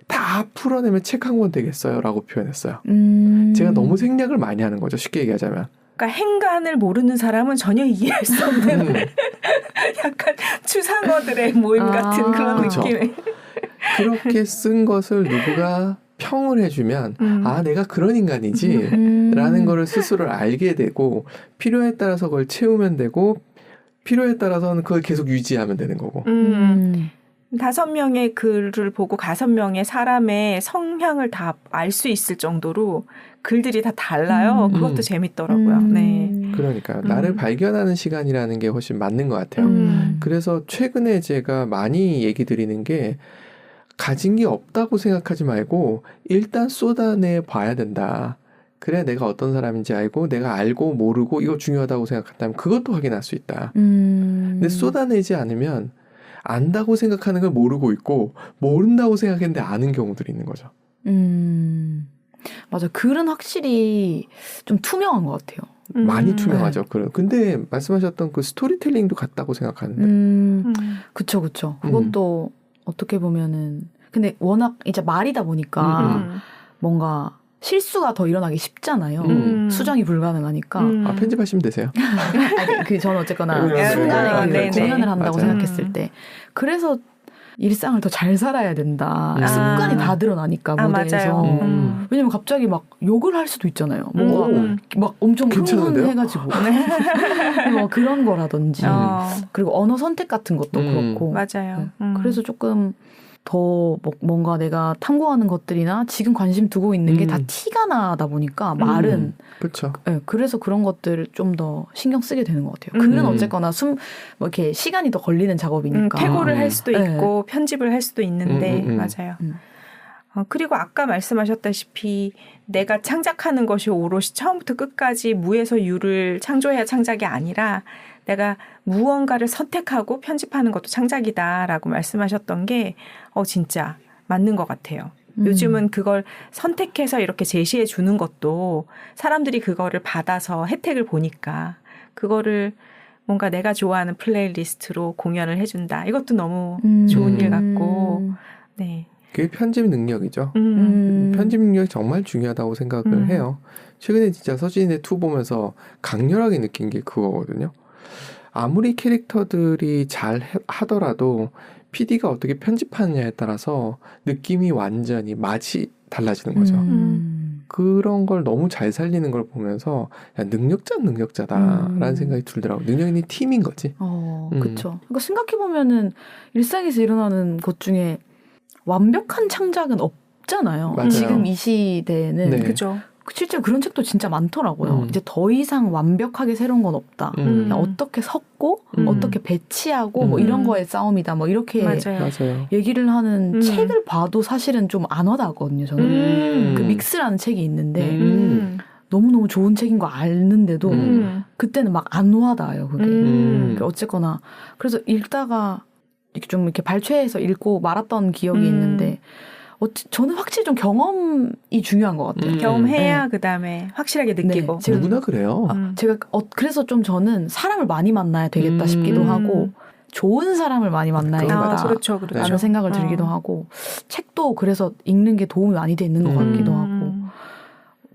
다 풀어내면 책 한 권 되겠어요 라고 표현했어요. 제가 너무 생략을 많이 하는 거죠. 쉽게 얘기하자면. 그러니까 행간을 모르는 사람은 전혀 이해할 수 없는 약간 추상어들의 모임 같은 그런 그쵸. 느낌. 그렇게 쓴 것을 누구가 평을 해주면 내가 그런 인간이지 라는 거를 스스로 알게 되고 필요에 따라서 그걸 채우면 되고 필요에 따라서는 그걸 계속 유지하면 되는 거고 5명의 글을 보고 5명의 사람의 성향을 다 알 수 있을 정도로 글들이 다 달라요. 그것도 재밌더라고요. 네. 그러니까 나를 발견하는 시간이라는 게 훨씬 맞는 것 같아요. 그래서 최근에 제가 많이 얘기 드리는 게 가진 게 없다고 생각하지 말고 일단 쏟아내 봐야 된다. 그래 내가 어떤 사람인지 알고 내가 알고 모르고 이거 중요하다고 생각한다면 그것도 확인할 수 있다. 근데 쏟아내지 않으면 안다고 생각하는 걸 모르고 있고 모른다고 생각했는데 아는 경우들이 있는 거죠. 맞아. 글은 확실히 좀 투명한 것 같아요. 많이 투명하죠. 근데 말씀하셨던 그 스토리텔링도 같다고 생각하는데. 그쵸. 그것도 어떻게 보면은 근데 워낙 이제 말이다 보니까 뭔가 실수가 더 일어나기 쉽잖아요. 수정이 불가능하니까. 편집하시면 되세요. 저는 어쨌거나 네, 순간에 네, 공연을 한다고 맞아요. 생각했을 때. 그래서 일상을 더 잘 살아야 된다. 습관이 다 드러나니까 무대에서. 왜냐면 갑자기 막 욕을 할 수도 있잖아요. 뭔가 막 엄청 흥분해가지고 뭐 그런 거라든지 그리고 언어 선택 같은 것도 그렇고. 맞아요. 그래서 조금 더 뭔가 내가 탐구하는 것들이나 지금 관심 두고 있는 게 다 티가 나다 보니까 말은 그렇죠. 네, 그래서 그런 것들을 좀 더 신경 쓰게 되는 것 같아요. 글은 어쨌거나 뭐 이렇게 시간이 더 걸리는 작업이니까 태고를 할 수도 네. 있고 편집을 할 수도 있는데 맞아요. 그리고 아까 말씀하셨다시피 내가 창작하는 것이 오롯이 처음부터 끝까지 무에서 유를 창조해야 창작이 아니라 내가 무언가를 선택하고 편집하는 것도 창작이다라고 말씀하셨던 게 진짜 맞는 것 같아요. 요즘은 그걸 선택해서 이렇게 제시해 주는 것도 사람들이 그거를 받아서 혜택을 보니까 그거를 뭔가 내가 좋아하는 플레이리스트로 공연을 해준다. 이것도 너무 좋은 일 같고 네. 그게 편집 능력이죠. 편집 능력이 정말 중요하다고 생각을 해요. 최근에 진짜 서진의 투 보면서 강렬하게 느낀 게 그거거든요. 아무리 캐릭터들이 잘 하더라도 PD가 어떻게 편집하느냐에 따라서 느낌이 완전히 맛이 달라지는 거죠. 그런 걸 너무 잘 살리는 걸 보면서 야, 능력자다라는 생각이 들더라고요. 능력 있는 팀인 거지. 그렇죠. 그러니까 생각해보면은 일상에서 일어나는 것 중에 완벽한 창작은 없잖아요. 맞아요. 지금 이 시대에는. 네. 그죠. 실제로 그런 책도 진짜 많더라고요. 이제 더 이상 완벽하게 새로운 건 없다. 그냥 어떻게 섞고 어떻게 배치하고 뭐 이런 거의 싸움이다. 뭐 이렇게 맞아요. 얘기를 하는 책을 봐도 사실은 좀 안 와닿거든요. 저는 그 믹스라는 책이 있는데 너무너무 좋은 책인 거 아는데도 그때는 막 안 와닿아요. 그게 그러니까 어쨌거나 그래서 읽다가 좀 이렇게 발췌해서 읽고 말았던 기억이 있는데. 저는 확실히 좀 경험이 중요한 것 같아요. 경험해야 네. 그다음에 확실하게 느끼고. 네. 누구나 그래요. 제가 그래서 좀 저는 사람을 많이 만나야 되겠다 싶기도 하고 좋은 사람을 많이 만나야겠다. 그렇죠. 라는 생각을 들기도 하고 책도 그래서 읽는 게 도움이 많이 되는 것 같기도 하고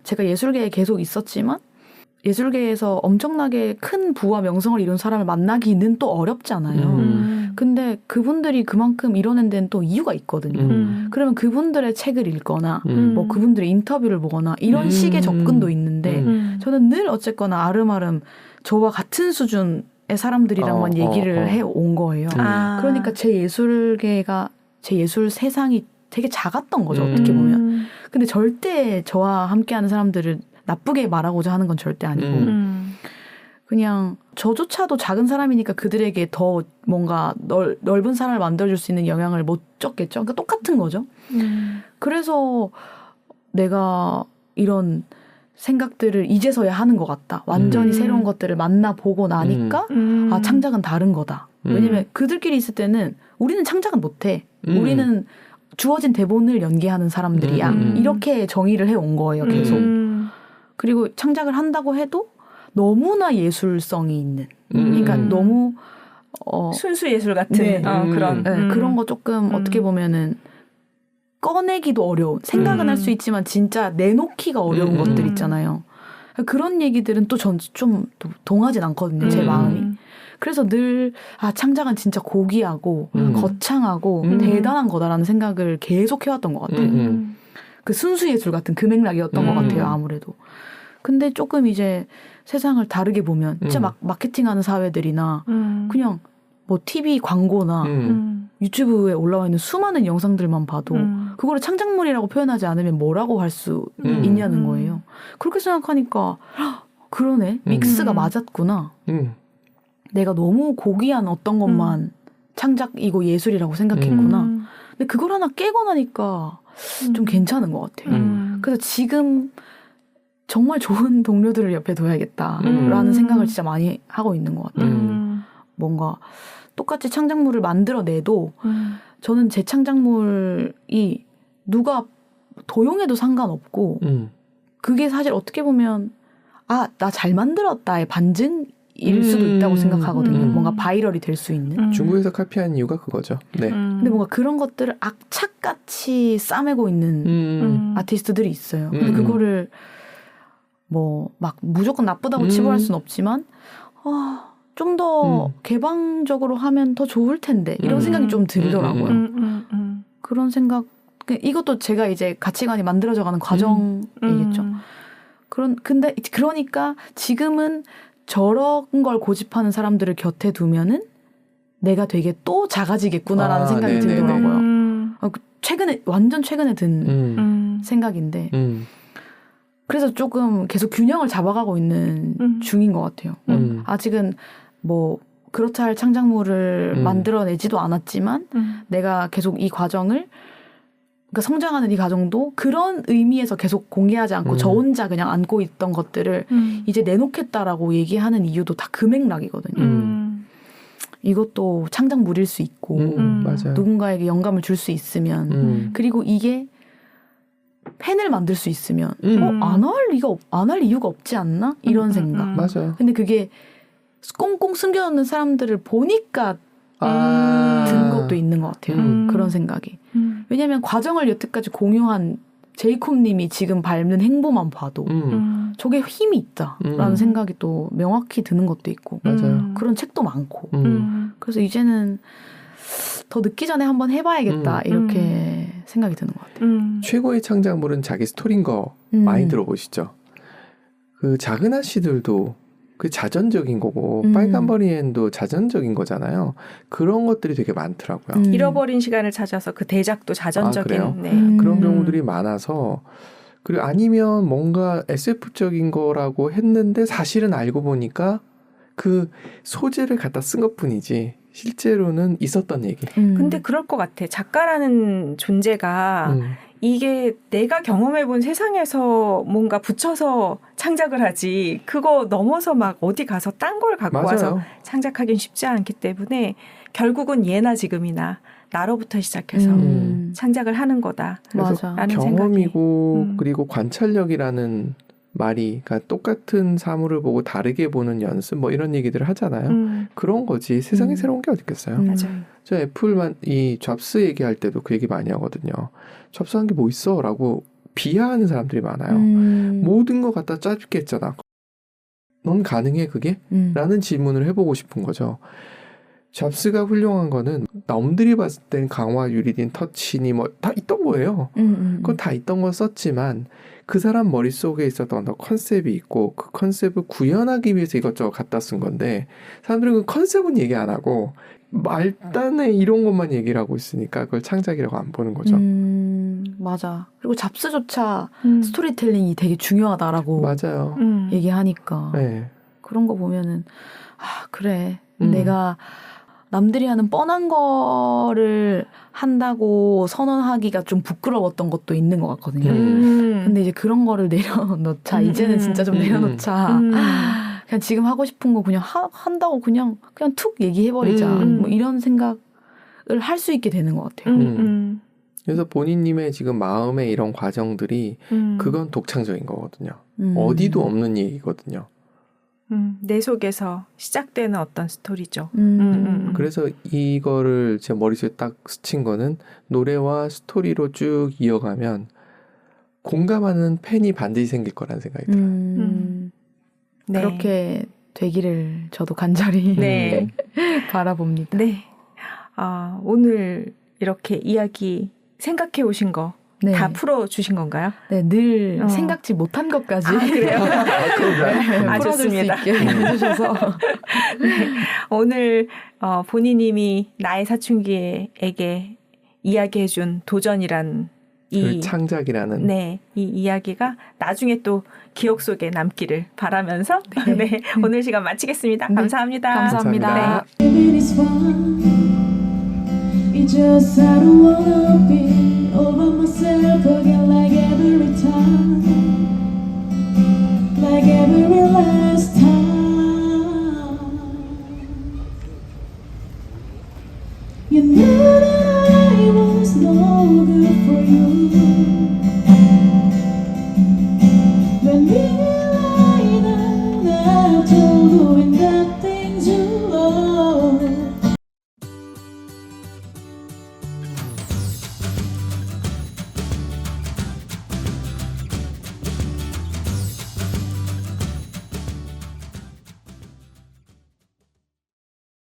제가 예술계에 계속 있었지만 예술계에서 엄청나게 큰 부와 명성을 이룬 사람을 만나기는 또 어렵잖아요. 근데 그분들이 그만큼 이뤄낸 데는 또 이유가 있거든요. 그러면 그분들의 책을 읽거나 뭐 그분들의 인터뷰를 보거나 이런 식의 접근도 있는데 저는 늘 어쨌거나 아름아름 저와 같은 수준의 사람들이랑만 얘기를 해온 거예요. 그러니까 제 예술계가 제 예술 세상이 되게 작았던 거죠. 어떻게 보면. 근데 절대 저와 함께하는 사람들을 나쁘게 말하고자 하는 건 절대 아니고 그냥 저조차도 작은 사람이니까 그들에게 더 뭔가 넓은 사람을 만들어줄 수 있는 영향을 못 줬겠죠. 그러니까 똑같은 거죠. 그래서 내가 이런 생각들을 이제서야 하는 것 같다. 완전히 새로운 것들을 만나보고 나니까 아 창작은 다른 거다. 왜냐면 그들끼리 있을 때는 우리는 창작은 못해. 우리는 주어진 대본을 연기하는 사람들이야. 이렇게 정의를 해온 거예요. 계속. 그리고 창작을 한다고 해도 너무나 예술성이 있는. 그러니까 너무 순수 예술 같은 그런 그런 거 조금 어떻게 보면은 꺼내기도 어려운 생각은 할 수 있지만 진짜 내놓기가 어려운 것들 있잖아요. 그런 얘기들은 또 전 좀 동하진 않거든요. 제 마음이. 그래서 늘 창작은 진짜 고귀하고 거창하고 대단한 거다라는 생각을 계속 해왔던 것 같아요. 그 순수 예술 같은 그 맥락이었던 것 같아요. 아무래도. 근데 조금 이제 세상을 다르게 보면 진짜 마케팅하는 사회들이나 그냥 뭐 TV 광고나 유튜브에 올라와 있는 수많은 영상들만 봐도 그거를 창작물이라고 표현하지 않으면 뭐라고 할 수 있냐는 거예요. 그렇게 생각하니까 그러네. 믹스가 맞았구나. 내가 너무 고귀한 어떤 것만 창작이고 예술이라고 생각했구나. 근데 그걸 하나 깨고 나니까 좀 괜찮은 것 같아요. 그래서 지금 정말 좋은 동료들을 옆에 둬야겠다라는 생각을 진짜 많이 하고 있는 것 같아요. 뭔가 똑같이 창작물을 만들어내도 저는 제 창작물이 누가 도용해도 상관없고 그게 사실 어떻게 보면 나 잘 만들었다의 반증일 수도 있다고 생각하거든요. 뭔가 바이럴이 될 수 있는. 중국에서 카피한 이유가 그거죠. 네. 근데 뭔가 그런 것들을 악착같이 싸매고 있는 아티스트들이 있어요. 근데 그거를 뭐 막 무조건 나쁘다고 치부할 수는 없지만 좀 더 개방적으로 하면 더 좋을 텐데 이런 생각이 좀 들더라고요. 그런 생각 이것도 제가 이제 가치관이 만들어져가는 과정이겠죠. 근데 그러니까 지금은 저런 걸 고집하는 사람들을 곁에 두면은 내가 되게 또 작아지겠구나라는 생각이 들더라고요. 최근에 완전 최근에 든 생각인데 그래서 조금 계속 균형을 잡아가고 있는 중인 것 같아요. 아직은 뭐 그렇다 할 창작물을 만들어내지도 않았지만 내가 계속 이 과정을 그러니까 성장하는 이 과정도 그런 의미에서 계속 공개하지 않고 저 혼자 그냥 안고 있던 것들을 이제 내놓겠다라고 얘기하는 이유도 다 그 맥락이거든요. 이것도 창작물일 수 있고 맞아요. 누군가에게 영감을 줄 수 있으면 그리고 이게 팬을 만들 수 있으면 안 할 이유가 없지 않나? 이런 생각. 맞아요. 근데 그게 꽁꽁 숨겨놓는 사람들을 보니까 든 것도 있는 것 같아요. 그런 생각이. 왜냐하면 과정을 여태까지 공유한 제이콥님이 지금 밟는 행보만 봐도 저게 힘이 있다라는 생각이 또 명확히 드는 것도 있고 맞아요. 그런 책도 많고 그래서 이제는 더 늦기 전에 한번 해봐야겠다 이렇게 생각이 드는 것 같아요. 최고의 창작물은 자기 스토리인 거 많이 들어보시죠? 그 작은 아씨들도 그 자전적인 거고 빨간머리엔도 자전적인 거잖아요. 그런 것들이 되게 많더라고요. 잃어버린 시간을 찾아서 그 대작도 자전적인 아, 네. 그런 경우들이 많아서 그리고 아니면 뭔가 SF적인 거라고 했는데 사실은 알고 보니까 그 소재를 갖다 쓴 것뿐이지 실제로는 있었던 얘기. 근데 그럴 것 같아. 작가라는 존재가 이게 내가 경험해본 세상에서 뭔가 붙여서 창작을 하지 그거 넘어서 막 어디 가서 딴 걸 갖고 맞아요. 와서 창작하긴 쉽지 않기 때문에 결국은 예나 지금이나 나로부터 시작해서 창작을 하는 거다. 맞아. 라는 경험이고 그리고 관찰력이라는 말이 그러니까 똑같은 사물을 보고 다르게 보는 연습 뭐 이런 얘기들을 하잖아요. 그런 거지. 세상에 새로운 게 어디 있겠어요. 맞아요. 저 애플만 이 잡스 얘기할 때도 그 얘기 많이 하거든요. 잡스한 게 뭐 있어? 라고 비하하는 사람들이 많아요. 모든 거 갖다 짜집게 했잖아. 넌 가능해 그게? 라는 질문을 해보고 싶은 거죠. 잡스가 훌륭한 거는 남들이 봤을 땐 강화, 유리딘, 터치니 뭐 다 있던 거예요. 그건 다 있던 거 썼지만 그 사람 머릿속에 있었던 어떤 컨셉이 있고 그 컨셉을 구현하기 위해서 이것저것 갖다 쓴 건데 사람들은 그 컨셉은 얘기 안 하고 말단에 이런 것만 얘기를 하고 있으니까 그걸 창작이라고 안 보는 거죠. 맞아. 그리고 잡스조차 스토리텔링이 되게 중요하다라고 맞아요. 얘기하니까 네. 그런 거 보면은 아 그래 내가 남들이 하는 뻔한 거를 한다고 선언하기가 좀 부끄러웠던 것도 있는 것 같거든요. 근데 이제 그런 거를 내려놓자. 이제는 진짜 좀 내려놓자. 그냥 지금 하고 싶은 거 그냥 한다고 그냥 툭 얘기해버리자. 뭐 이런 생각을 할 수 있게 되는 것 같아요. 그래서 본인님의 지금 마음의 이런 과정들이 그건 독창적인 거거든요. 어디도 없는 얘기거든요. 내 속에서 시작되는 어떤 스토리죠. 그래서 이거를 제 머릿속에 딱 스친 거는 노래와 스토리로 쭉 이어가면 공감하는 팬이 반드시 생길 거라는 생각이 들어요. 네. 그렇게 되기를 저도 간절히 네. 바라봅니다. 네. 오늘 이렇게 이야기 생각해 오신 거 다 네. 풀어주신 건가요? 네, 늘 생각지 못한 것까지 그래요? 네, 풀어줄 수 좋습니다. 있게 해주셔서 네. 오늘 본인님이 나의 사춘기에게 이야기해준 도전이란 그 창작이라는 네, 이 이야기가 나중에 또 기억 속에 남기를 바라면서 네, 오늘 시간 마치겠습니다. 네. 감사합니다. 감사합니다. It is fun. It's just I don't wanna be over myself again like every time, like every last time. You knew that I was no good for you.